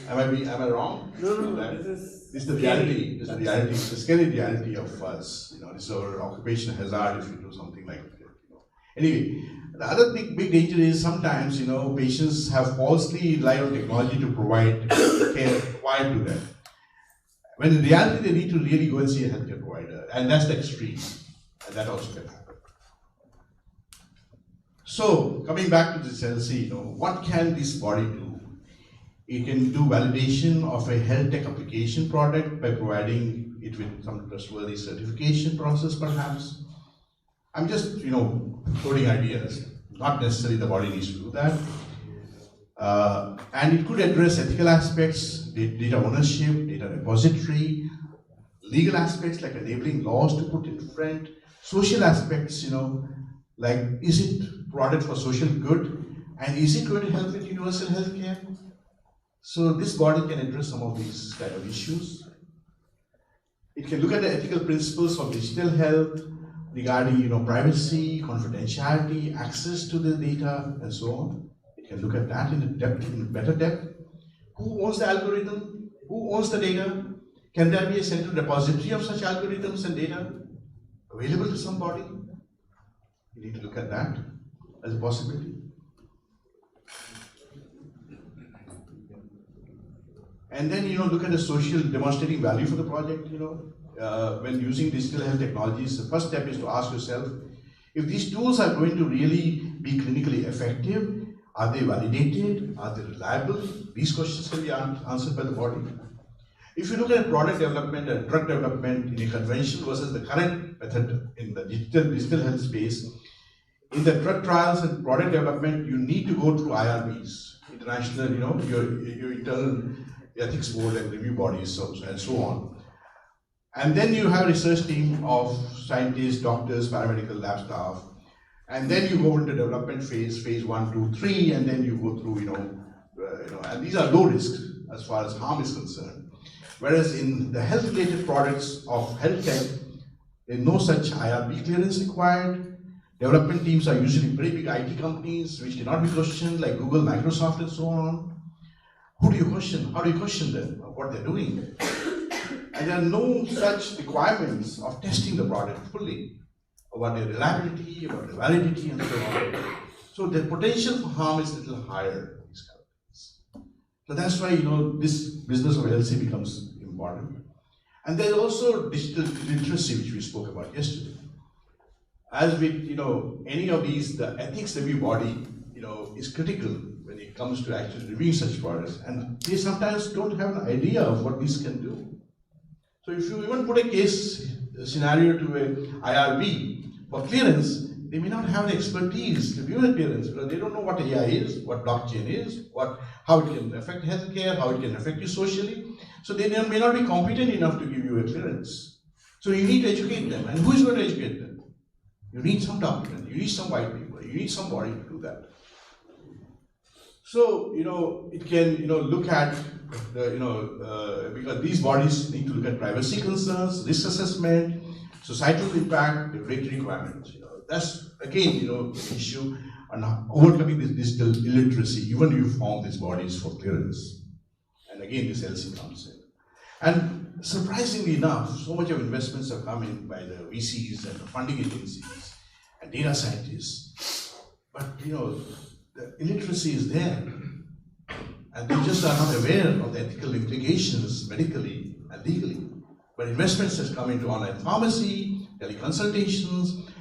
am I wrong?
No. This
is the reality. This is the reality. It's the scary reality of us. This is our occupational hazard if you do something like that. Anyway, the other big danger is sometimes patients have falsely relied on technology to provide care required to them, when in reality they need to really go and see a healthcare provider, and that's the extreme, and that also can happen. So coming back to this LC, what can this body do? It can do validation of a health tech application product by providing it with some trustworthy certification process, perhaps. I'm just, floating ideas. Not necessarily the body needs to do that. And it could address ethical aspects, data ownership, data repository, legal aspects like enabling laws to put in front, social aspects, like is it product for social good, and is it going to help with universal health care? So this body can address some of these kind of issues. It can look at the ethical principles of digital health regarding, privacy, confidentiality, access to the data, and so on. It can look at that in better depth. Who owns the algorithm? Who owns the data? Can there be a central repository of such algorithms and data available to somebody? You need to look at that as a possibility. And then, look at the social demonstrating value for the project, when using digital health technologies, the first step is to ask yourself, if these tools are going to really be clinically effective, are they validated? Are they reliable? These questions can be answered by the body. If you look at product development and drug development in a conventional versus the current method in the digital health space, in the drug trials and product development, you need to go through IRBs, international, your internal ethics board and review bodies and so on. And then you have a research team of scientists, doctors, paramedical lab staff, and then you go into development phase 1, 2, 3, and then you go through, and these are low risk as far as harm is concerned. Whereas in the health-related products of health tech, there is no such IRB clearance required. Development teams are usually very big IT companies which cannot be questioned, like Google, Microsoft, and so on. Who do you question? How do you question them of what they're doing? And there are no such requirements of testing the product fully, about their reliability, about their validity, and so on. So the potential for harm is a little higher in these companies. So that's why, this business of LC becomes important. And there's also digital literacy, which we spoke about yesterday. As with, any of these, the ethics review body, is critical when it comes to actually reviewing such products. And they sometimes don't have an idea of what these can do. So if you even put a case scenario to a IRB for clearance, they may not have the expertise to give a clearance because they don't know what AI is, what blockchain is, how it can affect healthcare, how it can affect you socially. So they may not be competent enough to give you a clearance. So you need to educate them. And who is going to educate them? You need some document, you need some white paper, you need somebody to do that. So, it can, look at the, because these bodies need to look at privacy concerns, risk assessment, societal impact, regulatory requirements. That's again, an issue on overcoming this digital illiteracy, even if you form these bodies for clearance. And again, this LC comes in. And surprisingly enough, so much of investments have come in by the VCs and the funding agencies and data scientists. But, the illiteracy is there. And they just are not aware of the ethical implications medically and legally. But investments has come into online pharmacy, teleconsultations.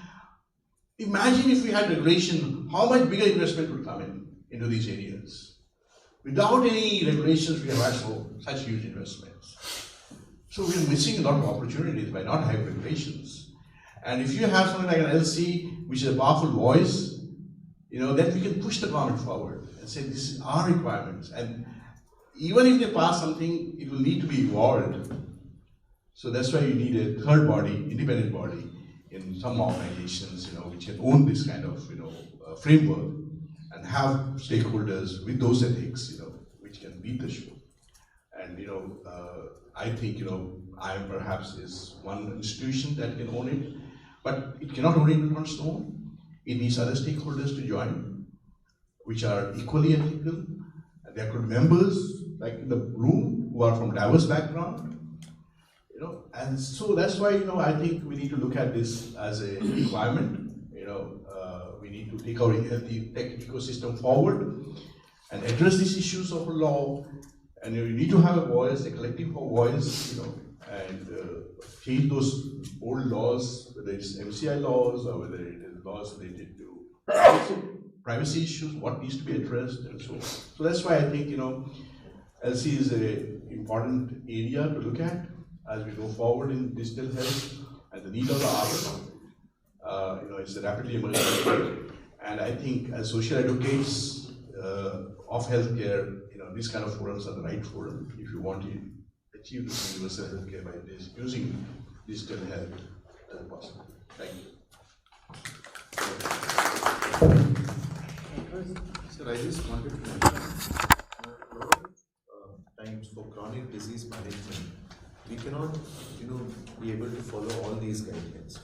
Imagine if we had regulation, how much bigger investment would come into these areas. Without any regulations, we have had such huge investments. So we're missing a lot of opportunities by not having regulations. And if you have something like an LC, which is a powerful voice, then we can push the government forward and say, this is our requirements. And even if they pass something, it will need to be evolved. So that's why you need a third body, independent body, in some organizations, which can own this kind of, framework and have stakeholders with those ethics, which can lead the show. And, I think, IIM perhaps is one institution that can own it, but it cannot own it on its own. It needs other stakeholders to join, which are equally ethical. And there could be members, like in the room, who are from diverse background. And so that's why, I think we need to look at this as a requirement. We need to take our healthy tech ecosystem forward and address these issues of law. And you need to have a voice, a collective voice, and change those old laws, whether it's MCI laws or whether it is laws related to privacy issues, what needs to be addressed, and so on. So that's why I think, LC is an important area to look at as we go forward in digital health and the need of the hour. It's a rapidly emerging field. And I think as social advocates of healthcare, these kind of forums are the right forum if you want to achieve this universal healthcare by using digital health as possible. Thank you.
Sir, I just wanted to mention times for chronic disease management,
we cannot, be able to follow all these guidelines.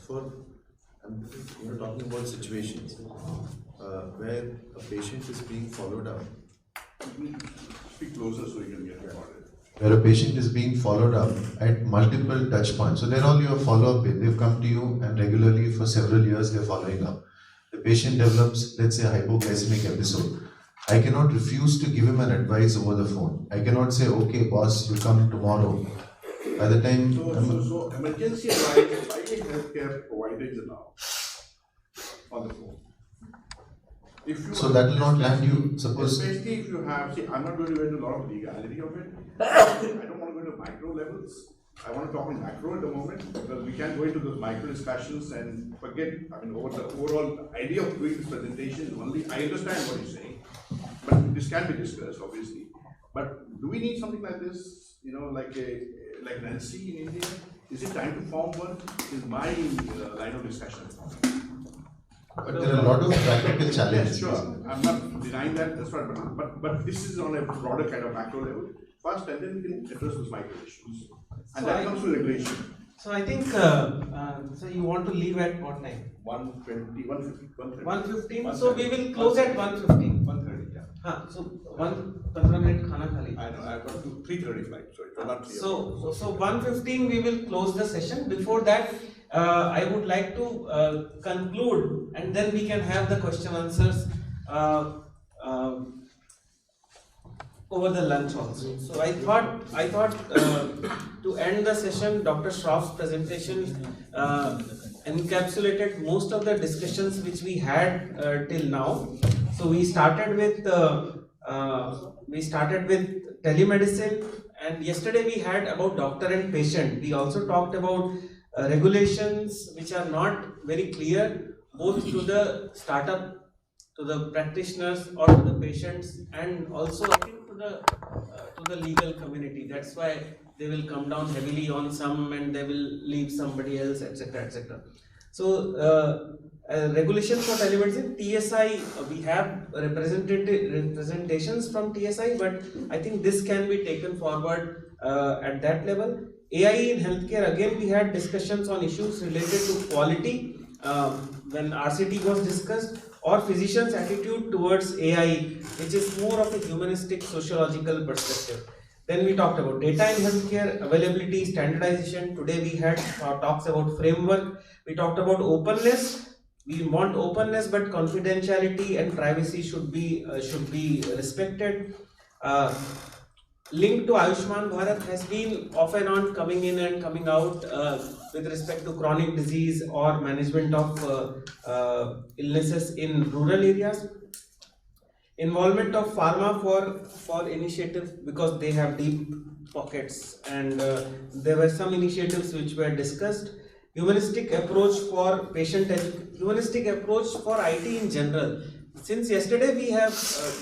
I'm talking about situations where a patient is being followed up.
Speak closer so you can get recorded.
Where a patient is being followed up at multiple touch points. So they're all your follow-up with. They've come to you and regularly for several years they're following up. The patient develops, let's say, a hypoglycemic episode. I cannot refuse to give him an advice over the phone. I cannot say, okay, boss, you come tomorrow. By the time...
So emergency advice by healthcare providers now on the phone.
So that will not land you, suppose...
Especially if you have, I'm not going to go into a lot of legality of it. I don't want to go into micro levels. I want to talk on macro at the moment, because we can't go into those micro discussions and forget, over the overall idea of doing this presentation only. I understand what you're saying, but this can be discussed, obviously. But do we need something like this, like Nancy in India? Is it time to form one? Is my line of discussion.
But there are a lot of practical challenges.
Yes, sure. I'm not denying that, that's right. But this is on a broader kind of macro level first, and then we can address those micro issues. And that comes to regulation.
So I think, so you want to leave at what time?
1:20, 1:50,
1:15. So we will close at 1:15.
1:30, yeah.
So 15 minute khana khali.
I know, I've got 3:30 flight, so it's not clear.
So 1:15 we will close the session. Before that, I would like to conclude, and then we can have the question answers over the lunch also. So I thought to end the session, Dr. Shroff's presentation encapsulated most of the discussions which we had till now. So we started with telemedicine, and yesterday we had about doctor and patient. We also talked about regulations which are not very clear, both to the startup, to the practitioners, or to the patients, and also I think to the legal community. That's why they will come down heavily on some and they will leave somebody else, etc., etc. So regulation for telemedicine, TSI, we have representations from TSI, but I think this can be taken forward at that level. AI in healthcare, again we had discussions on issues related to quality when RCT was discussed, or physicians' attitude towards AI, which is more of a humanistic sociological perspective. Then we talked about data in healthcare, availability, standardization. Today we had talks about framework. We talked about openness. We want openness, but confidentiality and privacy should be respected. Link to Ayushman Bharat has been off and on, coming in and coming out with respect to chronic disease or management of illnesses in rural areas. Involvement of pharma for initiatives, because they have deep pockets, and there were some initiatives which were discussed. Humanistic approach for humanistic approach for IT in general. Since yesterday we have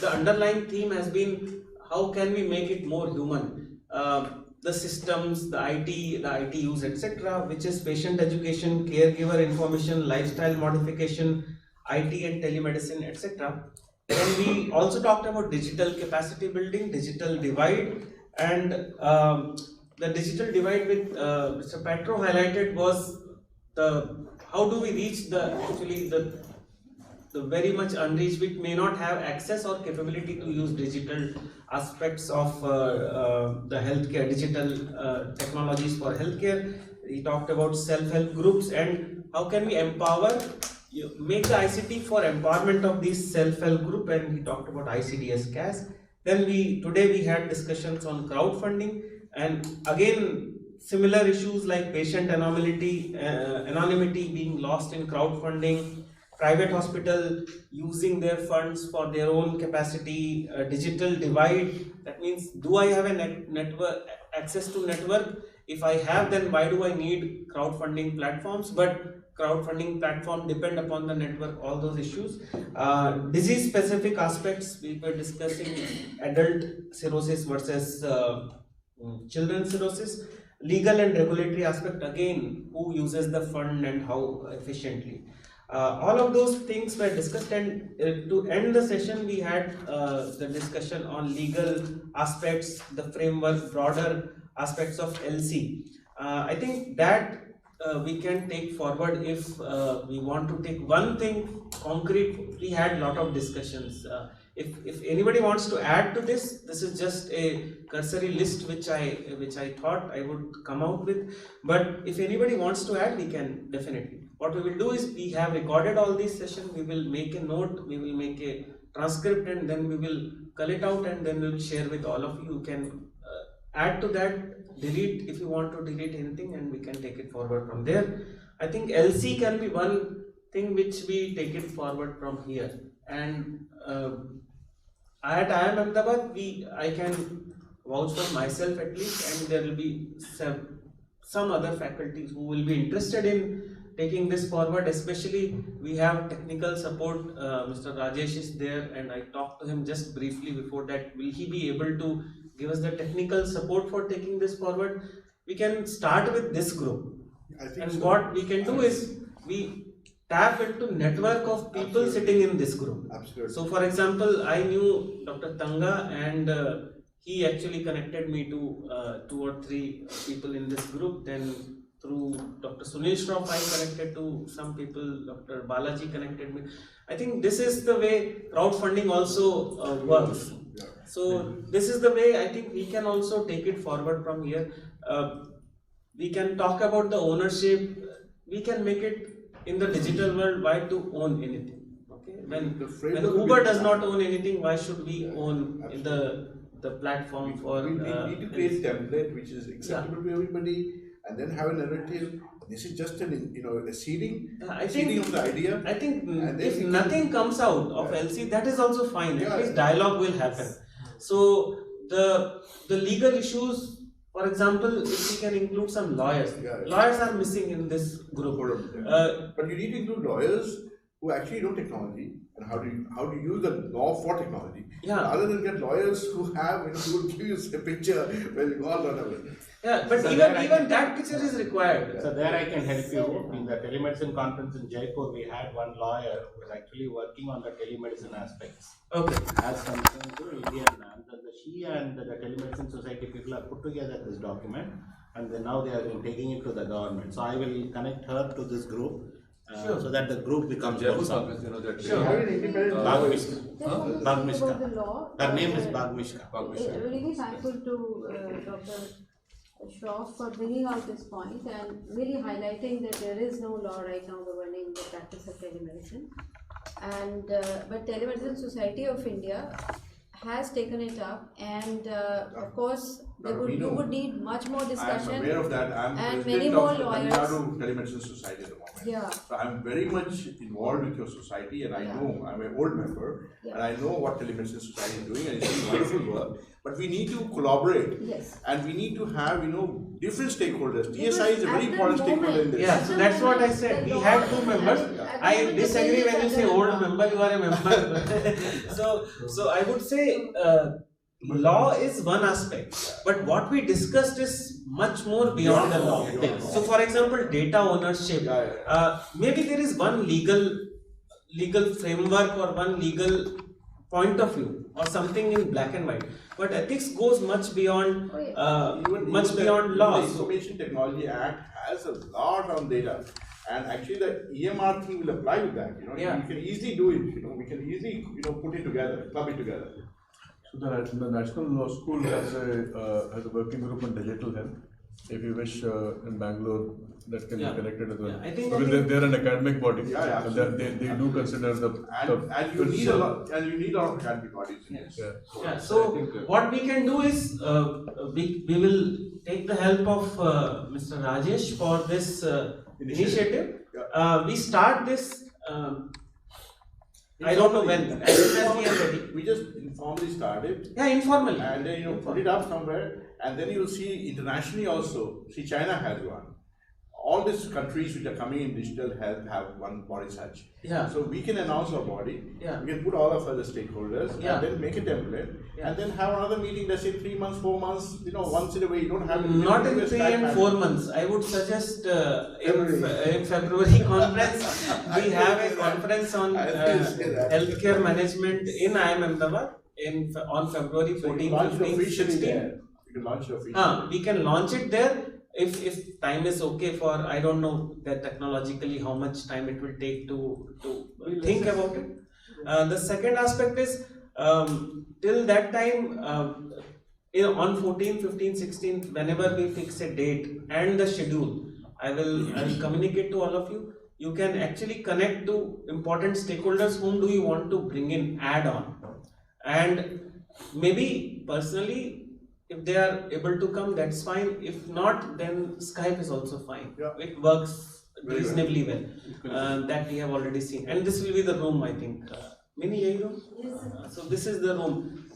the underlying theme has been, how can we make it more human? The systems, the IT use, etc., which is patient education, caregiver information, lifestyle modification, IT and telemedicine, etc. Then we also talked about digital capacity building, digital divide, and the digital divide with Mr. Petro highlighted was how do we reach the very much unreached, which may not have access or capability to use digital aspects of the healthcare, digital technologies for healthcare. We talked about self-help groups and how can we empower, make the ICT for empowerment of these self-help group, and we talked about ICDS CAS. Then today we had discussions on crowdfunding, and again similar issues like patient anonymity being lost in crowdfunding, private hospital using their funds for their own capacity, digital divide. That means, do I have a network access to network? If I have, then why do I need crowdfunding platforms? But crowdfunding platform depend upon the network, all those issues. Disease specific aspects, we were discussing adult cirrhosis versus children's cirrhosis. Legal and regulatory aspect, again, who uses the fund and how efficiently. All of those things were discussed, and to end the session we had the discussion on legal aspects, the framework, broader aspects of LC. I think that we can take forward if we want to take one thing concrete. We had lot of discussions. If anybody wants to add to this, this is just a cursory list which I thought I would come out with. But if anybody wants to add, we can definitely. What we will do is, we have recorded all these sessions. We will make a note. We will make a transcript, and then we will cull it out, and then we will share with all of you. You can add to that, delete if you want to delete anything, and we can take it forward from there. I think LC can be one thing which we take it forward from here. And at IIM Ahmedabad, I can vouch for myself at least, and there will be some other faculties who will be interested in taking this forward. Especially we have technical support. Mr. Rajesh is there, and I talked to him just briefly before that. Will he be able to give us the technical support for taking this forward? We can start with this group, and so. What we can do is, we tap into network of people sitting in this group.
Absolutely.
So for example, I knew Dr. Tanga, and he actually connected me to 2 or 3 people in this group. Then through Dr. Sunil Shroff, I connected to some people. Dr. Balaji connected me. I think this is the way crowdfunding also works. So this is the way I think we can also take it forward from here. We can talk about the ownership. We can make it in the digital world. Why to own anything? Okay, when Uber does not own anything, why should we own the platform for?
We need to create a template which is acceptable to everybody, and then have a narrative. This is just a seeding of the idea.
I think if nothing comes out of LC, that is also fine. At least dialogue will happen. So the legal issues. For example, if we can include some lawyers. Lawyers are missing in this group.
But you need to include lawyers who actually know technology and how to use the law for technology. Other than get lawyers who have who will give you a picture where you all run away.
But
so
even that picture is required.
So there I can help you. In the telemedicine conference in Jaipur, we had one lawyer who was actually working on the telemedicine aspects.
Okay.
As concerned to Indian, she and the telemedicine society people have put together this document, and then now they are taking it to the government. So I will connect her to this group. So that the group becomes
Sure.
Bagmishka. Her name is Bagmishka.
Really thankful to Dr. Shroff for bringing out this point and really highlighting that there is no law right now governing the practice of telemedicine. And but Telemedicine Society of India has taken it up, and of course you would need much more discussion.
I'm aware of that. I'm
and
president
many more
of the
lawyers.
Tamil Nadu Telemedicine Society at the moment.
Yeah.
So I'm very much involved with your society, and I know I'm an old member, and I know what Telemedicine Society is doing, and it's doing wonderful work. But we need to collaborate, and we need to have different stakeholders. TSI is a very important stakeholder in this.
Yeah, so that's what I said. We have 2 members. I disagree when you say old member. You are a member. So I would say law is one aspect, but what we discussed is much more beyond the law. So, for example, data ownership. Maybe there is one legal framework or one legal point of view or something in black and white, but ethics goes much beyond beyond law.
The Information Technology Act has a lot on data, and actually the EMR thing will apply with that. You can easily do it. We can easily put it together, club it together.
So the National Law School has a working group on digital health. If you wish, in Bangalore, that can be connected as well. Because they're an academic body. And they do consider
and you need a lot of academic bodies in this.
So what we can do is we will take the help of Mr. Rajesh for this initiative. We start this. I don't know when. As soon as we are ready.
We just informally started.
Yeah, informally.
And then put it up somewhere, and then you'll see internationally also. See, China has one. All these countries which are coming in digital health have one body such. So we can announce our body. We can put all of us as stakeholders, and then make a template, and then have another meeting. Let's say 3 months, 4 months. Once in a way. You don't have
not in 3 and 4 months. I would suggest in February conference we have a conference on healthcare management in IIM Ahmedabad on February 14, 15, 16.
You can launch your feature.
We can launch it there if time is okay for, I don't know that technologically how much time it will take to think about it. The second aspect is till that time, on 14, 15, 16, whenever we fix a date and the schedule, I will communicate to all of you. You can actually connect to important stakeholders whom do you want to bring in, add on. And maybe personally, if they are able to come, that's fine. If not, then Skype is also fine.
Yeah.
It works reasonably well. That we have already seen. And this will be the room, I think. Mini yehi room? So this is the room.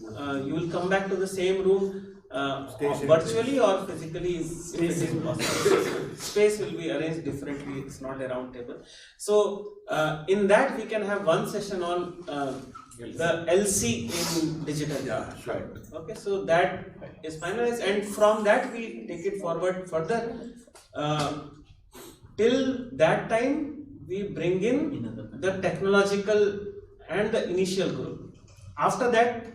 You will come back to the same room virtually or physically if it is possible. Space will be arranged differently. It's not a round table. So in that we can have one session on the LC in digital.
Yeah, right.
Okay, so that is finalized, and from that we take it forward further. Till that time, we bring in the technological and the initial group. After that,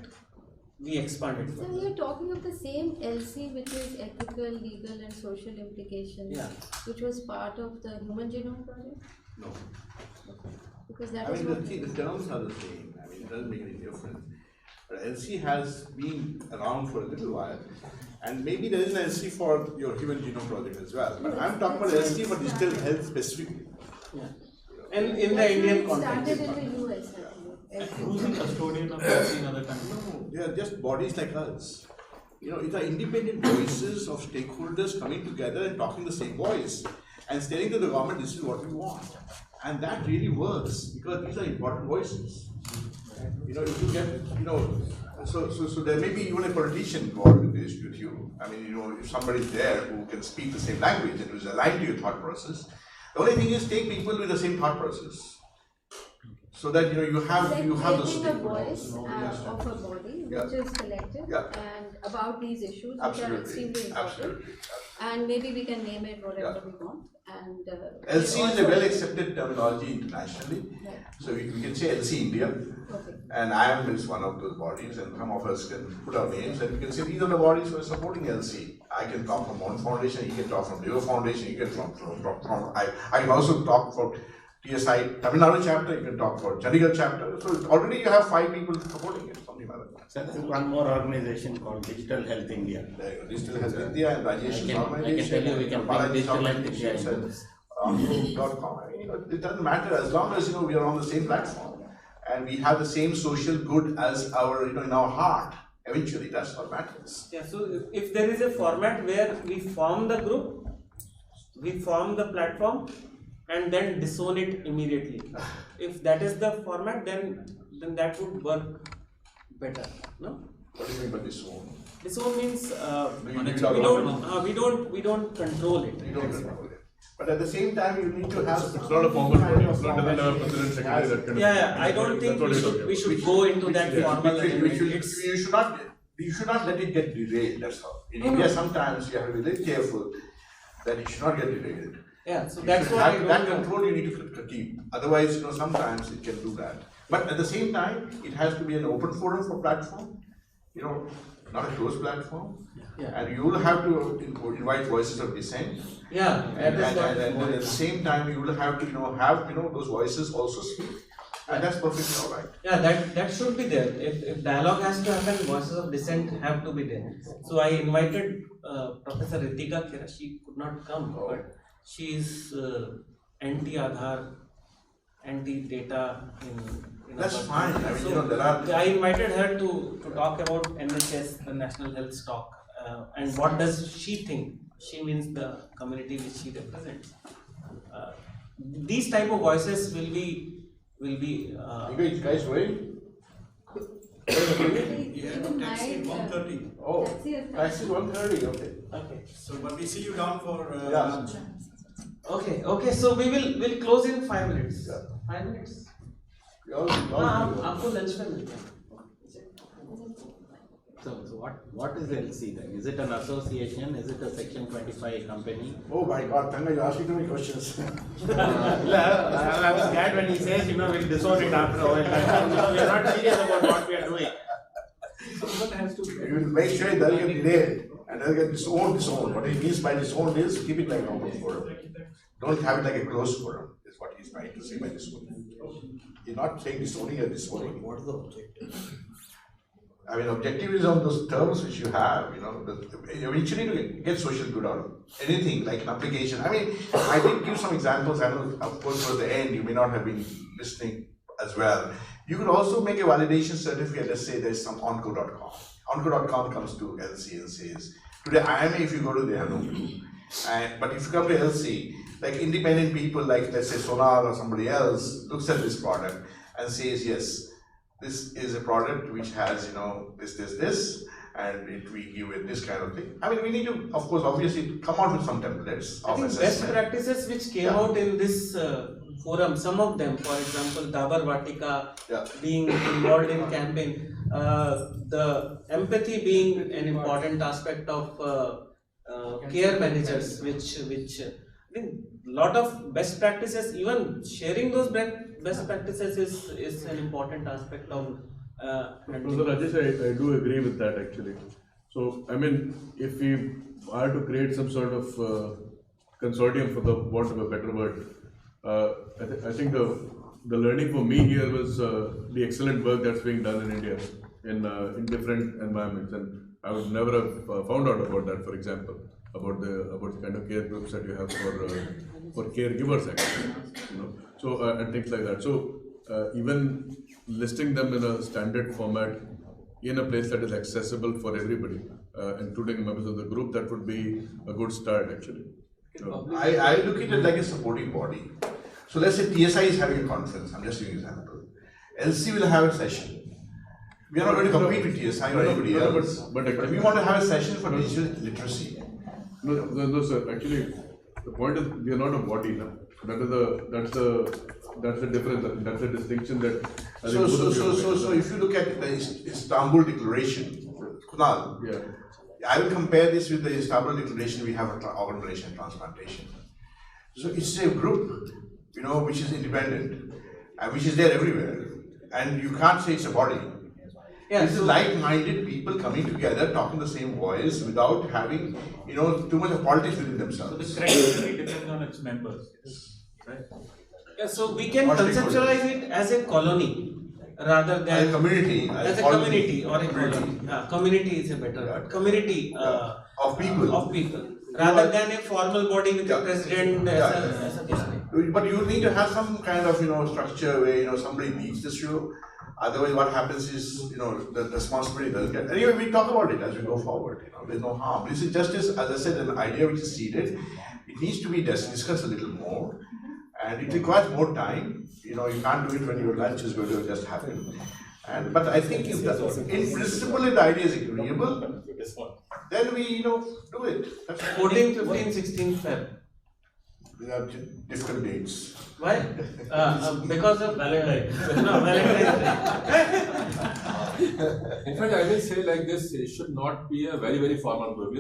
we expand it
So
further.
we are talking of the same LC, which is ethical, legal, and social implications,
Yeah.
which was part of the Human Genome Project.
No.
Because that
I
is
mean,
what
the terms are the same. I mean, it doesn't make any difference. But LC has been around for a little while, and maybe there is an LC for your Human Genome Project as well. But I'm talking about LC for digital health specifically.
Yeah. And in the
That's
Indian
when it
context.
started in the US, actually.
Who's the custodian of LC in other countries?
No, they are just bodies like us. You know, it's are independent voices of stakeholders coming together and talking the same voice and stating to the government, this is what we want. And that really works because these are important voices. You know, if you get, you know, so there may be even a politician involved with this with you. I mean, you know, if somebody's there who can speak the same language and who's aligned to your thought process, the only thing is take people with the same thought process. So that you have those
creating a
stakeholders.
voice of a body which is collective and about these issues which are extremely important.
Absolutely.
And maybe we can name it whatever we want. And
LC is a well accepted terminology internationally.
Right.
So we can say LC India.
Okay.
And IAM is one of those bodies, and some of us can put our names and we can say these are the bodies who are supporting LC. I can talk from one foundation, he can talk from Liver Foundation, you can talk from I can also talk for TSI Tamil Nadu chapter, you can talk for Chandigarh chapter. So already you have 5 people supporting it, something like that.
So there's one more organization called Digital Health India.
There you go, Digital Health India and Rajesh's organization.
I can tell you we can bring Digital Health India into this.
Group.com. I mean, it doesn't matter as long as we are on the same platform and we have the same social good as our in our heart. Eventually, that's what matters.
Yeah. So if there is a format where we form the group, we form the platform, and then disown it immediately. If that is the format, then that would work better. No.
What do you mean by disown?
Disown means we don't control it.
You don't control it. But at the same time, you need to have.
It's not a formal body. It's not doesn't have a president, secretary, that kind of.
Yeah. I don't think we should go into that formal element.
You should not let it get derailed. That's all. In India, sometimes you have to be very careful that it should not get derailed.
Yeah, so that's why
that control you need to keep. Otherwise, sometimes it can do that. But at the same time, it has to be an open forum for platform. Not a closed platform.
Yeah.
And you will have to invite voices of dissent.
Yeah,
and at the same time, you will have to have those voices also speak. And that's perfectly all right.
Yeah, that should be there. If dialogue has to happen, voices of dissent have to be there. So I invited Professor Ritika Khera. She could not come, but she is anti-Aadhaar, anti-data in
That's fine. I mean,
I invited her to talk about NHS, the National Health Stock, and what does she think? She means the community which she represents. These type of voices will be.
You guys ready?
Taxi at 1:30.
Oh, taxi 1:30.
Okay.
So, but we see you down for lunch.
Okay. So we'll close in 5 minutes. 5 minutes. आपको lunch में मिलते हैं.
So what is LC then? Is it an association? Is it a Section 25 company?
Oh my God, Tanga, you're asking too many questions.
I was glad when he says, we'll disown it after a while. We are not serious about what we are doing.
You will make sure it doesn't get delayed. And and they'll get disowned. What he means by disowned is keep it like an open forum. Don't have it like a closed forum, is what he's trying to say by disowning. He's not saying disowning or disowning.
What is the objective?
I mean, objective is on those terms which you have, eventually to get social good out of anything, like an application. I mean, I did give some examples. I know, of course, for the end, you may not have been listening as well. You could also make a validation certificate. Let's say there's some onco.com. Onco.com comes to LC and says, today IMA, if you go to, they have no clue. But if you come to LC, like independent people, like let's say Sonar or somebody else, looks at this product and says, yes, this is a product which has, this, and we give it this kind of thing. I mean, we need to, of course, obviously come out with some templates
I
of
think
assessment.
best practices which came out in this forum, some of them, for example, Dabar Vatika being involved in campaign, the empathy being an important aspect of care managers, which I think lot of best practices, even sharing those best practices is an important aspect of
Professor Rajesh, I do agree with that actually. So, I mean, if we are to create some sort of consortium, for the want of a better word, I think the learning for me here was the excellent work that's being done in India in different environments, and I would never have found out about that. For example, about the kind of care groups that you have for caregivers actually, So and things like that. So even listing them in a standard format in a place that is accessible for everybody, including members of the group, that would be a good start actually.
I look at it like a supporting body. So let's say TSI is having a conference, I'm just giving an example. LC will have a session. We are not going to compete with TSI or anybody else, but we want to have a session for digital literacy.
No, sir. Actually, the point is we are not a body now. That's the difference. That's the distinction that.
So if you look at the Istanbul Declaration, Kunal, I will compare this with the Istanbul Declaration we have for organ donation and transplantation. So it's a group, which is independent and which is there everywhere, and you can't say it's a body. It's like-minded people coming together, talking the same voice without having, too much of politics within themselves.
So the credibility depends on its members, right?
Yeah, so we can conceptualize it as a colony rather than
a community.
As a community or a colony. Community is a better word. Community
of people.
Rather than a formal body with a president as a district.
But you need to have some kind of structure where somebody leads this show. Otherwise, what happens is the responsibility doesn't get. Anyway, we talk about it as we go forward. There's no harm. This is just as I said, an idea which is seeded. It needs to be discussed a little more, and it requires more time. You can't do it when your lunch is going to just happen. But I think if in principle the idea is agreeable, then we do it.
14, 15, 16 Feb.
There are different dates.
Why? Because of Valentine's. No, Valentine's
In fact, I will say like this: it should not be a very, very formal group,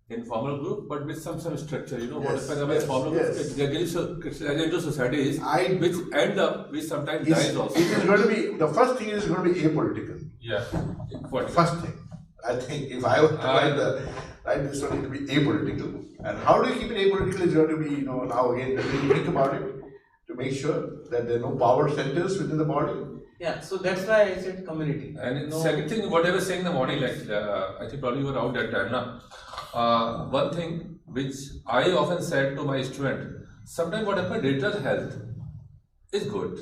informal group, but with some structure. What if formal group? They get crystallized into societies, which end up with sometimes dies also.
It is going to be the first thing is going to be apolitical.
Yeah.
First thing, I think, if I were to write this one, it will be apolitical. And how do you keep it apolitical is going to be, now again, we think about it to make sure that there are no power centers within the body.
Yeah, so that's why I said community.
And second thing, what I was saying in the morning, I think probably you were out that time, na? One thing which I often said to my student, sometimes what happens, digital health is good.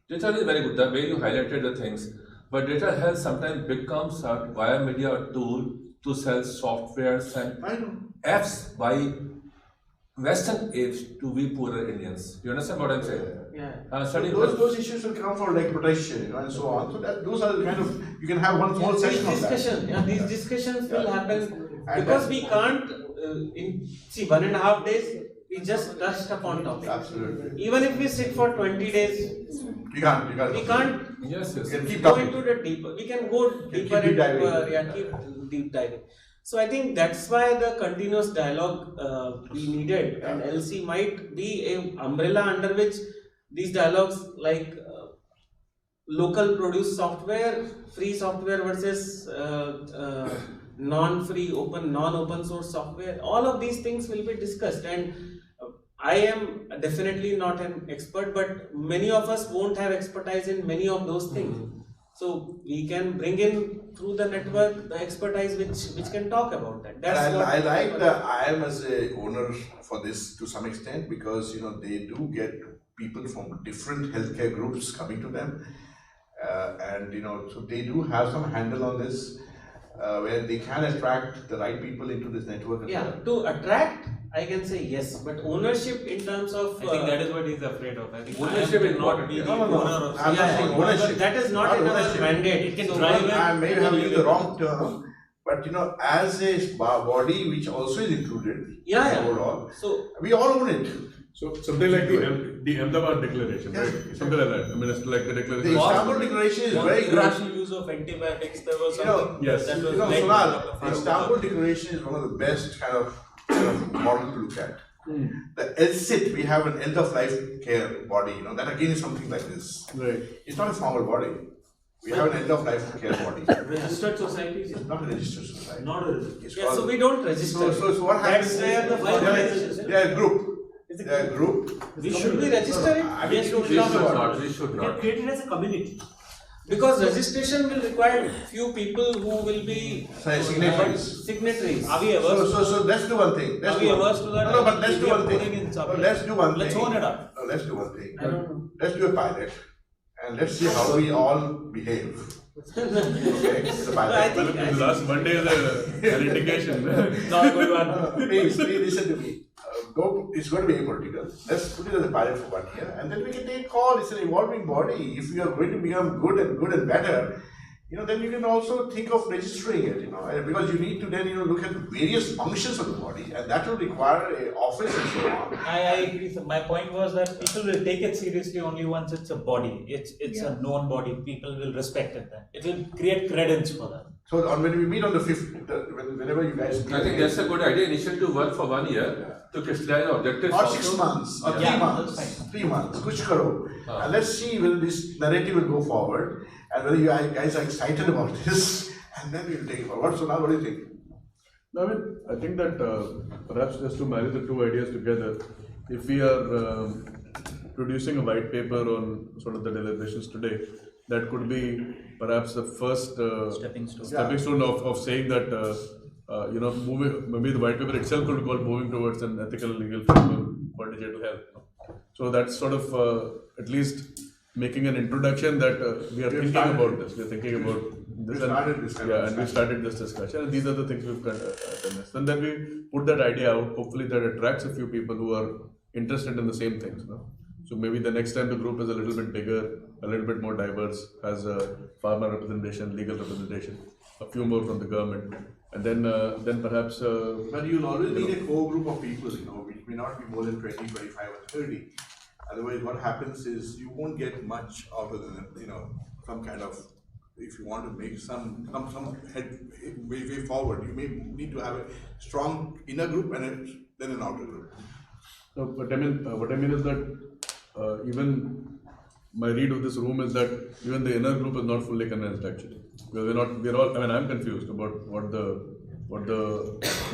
Digital is very good, the way you highlighted the things. But digital health sometimes becomes a via media tool to sell softwares and apps by Western apes to we poorer Indians. You understand what I'm saying?
Yeah.
Those issues will come for like protection, and so on. So those are the kind of, you can have one small section of that.
These discussions will happen because we can't, in 1.5 days, we just touched upon topic.
Absolutely.
Even if we sit for 20 days,
we can't.
Yes.
We can keep
go
talking.
into the deeper. We can go deeper and keep deep diving. So I think that's why the continuous dialogue we needed, and LC might be a umbrella under which these dialogues like local produced software, free software versus non-free, open, non-open source software. All of these things will be discussed, and I am definitely not an expert, but many of us won't have expertise in many of those things. So we can bring in through the network the expertise which can talk about that. That's what
I like the IIM as a owner for this to some extent, because they do get people from different healthcare groups coming to them, and so they do have some handle on this, where they can attract the right people into this network.
Yeah, to attract, I can say yes, but ownership in terms of
I think that is what he's afraid of. I think
Ownership
IIM
is
cannot
not
be the
No.
owner of.
I'm not saying ownership.
but that is not in our
ownership.
mandate.
It can
So
drive it.
I may have used the wrong term, but as a body which also is included overall,
so
we all own it.
So something like the Ahmedabad Declaration, right? Something like that. I mean, it's like the declaration.
The Istanbul Declaration is very good.
Irrational use of antibiotics. There was something
yes.
that was
Sonal, the Istanbul Declaration is one of the best kind of model to look at. The ELSIT, we have an end of life care body, that again is something like this.
Right.
It's not a formal body. We have an end of life care body.
registered societies.
It's not a registered society.
Not a registered.
It's
yeah,
called,
so we don't register.
so what happens?
That's where the
they are a group. They are a group.
we should be registering.
I mean,
We should not. We should not.
Created as a community.
Because registration will require few people who will be
Signatories.
Are we averse?
So let's do one thing.
Are we averse to that?
No, but let's do
We are
one
putting
thing.
in
No,
something.
let's do one thing.
Let's own it up.
No, let's do one thing.
I don't know.
Let's do a pilot, and let's see how we all behave. Okay, it's a pilot.
The last Monday is an indication.
Not a good one.
Please listen to me. It's going to be apolitical. Let's put it as a pilot for 1 year, and then we can take call. It's an evolving body. If you are going to become good and better, then you can also think of registering it. Because you need to then look at various functions of the body, and that will require an office and so on.
I agree. So my point was that people will take it seriously only once it's a body. It's a known body. People will respect it then. It will create credence for that.
So when we meet on the 5th, whenever you guys meet,
I think that's a good idea. Initially to work for 1 year to crystallize objectives.
or
also.
6 months, or 3 months, 3 months, kuch karo. And let's see whether this narrative will go forward, and whether you guys are excited about this, and then we'll take it forward. So now what do you think?
No, I think that perhaps just to marry the two ideas together, if we are producing a white paper on sort of the deliberations today, that could be perhaps the first stepping stone of saying that maybe the white paper itself could be called moving towards an ethical legal framework for digital health. So that's sort of at least making an introduction that we are thinking about this. We are thinking about this. And we started this discussion. And these are the things we've done. And then we put that idea out. Hopefully that attracts a few people who are interested in the same things. So maybe the next time the group is a little bit bigger, a little bit more diverse, has a farmer representation, legal representation, a few more from the government, and then perhaps.
But you'll always need a core group of people, which may not be more than 20, 25, or 30. Otherwise, what happens is you won't get much out of some kind of. If you want to make some way forward, you may need to have a strong inner group and then an outer group.
No, but what I mean is that even my read of this room is that even the inner group is not fully convinced actually. We're all. I mean, I'm confused about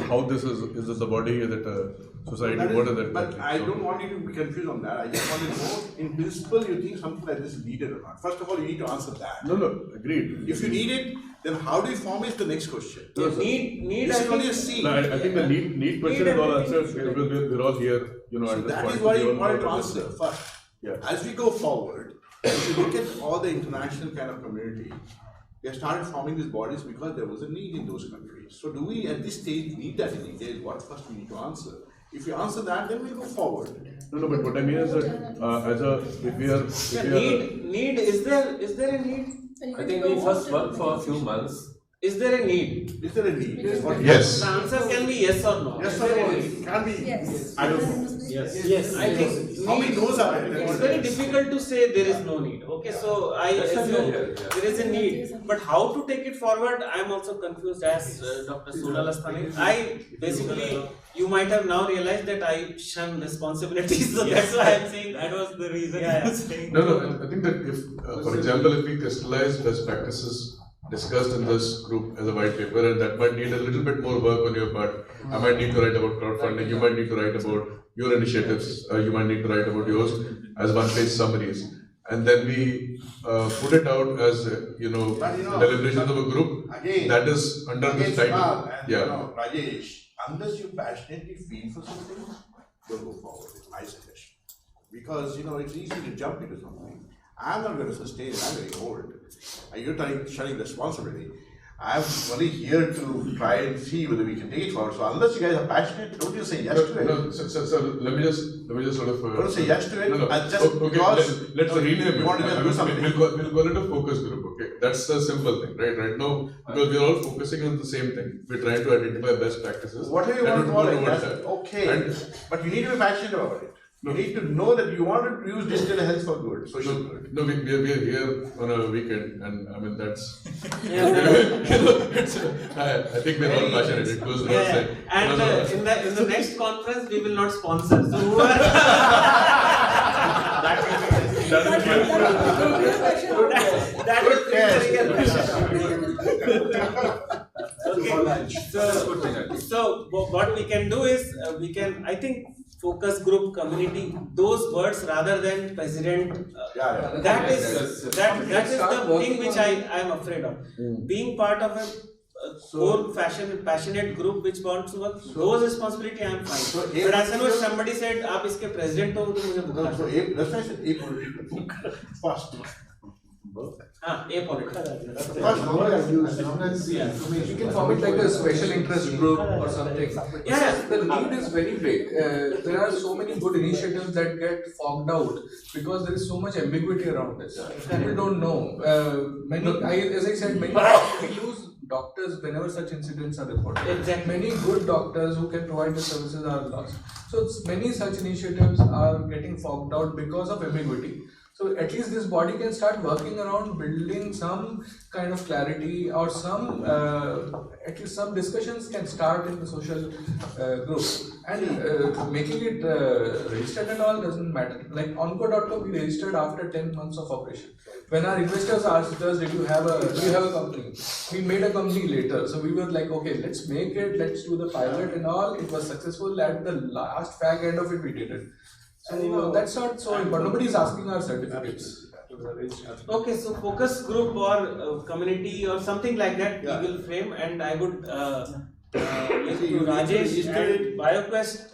how this is this a body? Is it a society? What is it?
But I don't want you to be confused on that. I just want to know, in principle, you think something like this is needed or not. First of all, you need to answer that.
No, agreed.
If you need it, then how do you form is the next question.
No,
need.
This is only a seed.
No, I think the need question is all answered. We're all here,
So
at this
that
point.
is what
We
you
all
wanted to
know
answer
this.
first.
Yeah.
As we go forward, if you look at all the international kind of community, they started forming these bodies because there was a need in those countries. So do we at this stage need that in India is what first we need to answer. If you answer that, then we'll go forward.
No, but what I mean is that
Need, is there a need?
I think we first work for a few months.
Is there a need?
Is there a need?
Yes.
The answer can be yes or no.
Yes
Is
or
there
no?
a need?
It can be.
Yes.
I don't know.
Yes. I think
How many no's are there?
it's very difficult to say there is no need. Okay, so I assume there is a need, but how to take it forward, I am also confused as Dr. Sonal Asthani. I basically, you might have now realized that I shun responsibilities, so that's why I am saying
That was the reason.
No, I think that if, for example, if we crystallize best practices discussed in this group as a white paper, and that might need a little bit more work on your part. I might need to write about crowdfunding, you might need to write about your initiatives, you might need to write about yours as one-page summaries. And then we put it out as, deliberations of a group
again,
that is under this title.
And, Rajesh, unless you passionately feel for something, don't go forward, is my suggestion. Because, it's easy to jump into something. I'm not going to sustain it, I'm very old. And you're shunning responsibility. I'm only here to try and see whether we can take it forward. So unless you guys are passionate, don't you say yes to it.
No, so let me just sort of.
Don't say yes to it.
No.
Just
okay,
because
let's rename it.
You want to do something.
We'll call it a focus group. Okay, that's a simple thing, right? Right now, because we're all focusing on the same thing. We're trying to identify best practices.
Whatever you want to call it, okay. But you need to be passionate about it. You need to know that you want to use digital health for good, social good.
No, we are here on a weekend, and I mean that's. I think we're all passionate. It goes without saying.
And in the next conference, we will not sponsor. So that will be the So what we can do is I think focus group, community, those words rather than president. That is the thing which I am afraid of. Being part of a core passionate group which wants to work, those responsibility I am fine. But as soon as somebody said, "आप इसके president हो," तो मुझे बुखार.
So that's why I said apolitical. First.
You can form it like a special interest group or something. The need is very big. There are so many good initiatives that get fogged out because there is so much ambiguity around this. People don't know. As I said, many use doctors whenever such incidents are reported.
Exactly.
Many good doctors who can provide the services are lost. So many such initiatives are getting fogged out because of ambiguity. So at least this body can start working around building some kind of clarity or some, at least some discussions can start in the social group. And making it registered and all doesn't matter. Like onco.com we registered after 10 months of operation. When our investors asked us, do you have a company? We made a company later. So we were like, okay, let's make it, let's do the pilot and all. It was successful. At the last fag end of it, we did it. So that's not so important. Nobody is asking our certificates.
Okay, so focus group or community or something like that we will frame, and I would Rajesh and BioQuest.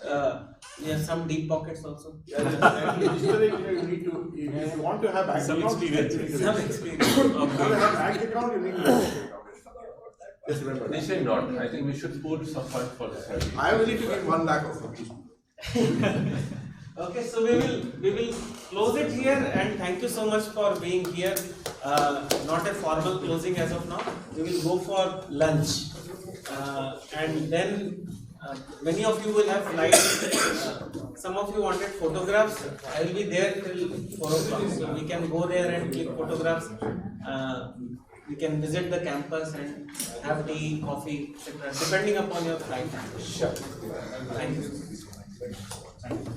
Some deep pockets also.
You need to, if you want to have bank
some
account,
experience. Some experience.
If you want to have bank account, you need to. Just remember.
Initially not. I think we should put some fund for this.
I will need to give 1 lakh of rupees.
Okay, so we will close it here, and thank you so much for being here. Not a formal closing as of now. We will go for lunch, and then many of you will have flights. Some of you wanted photographs. I will be there till 4 o'clock, so we can go there and click photographs. We can visit the campus and have tea, coffee, etc. Depending upon your flight. Sure. Thank you.
Thank you.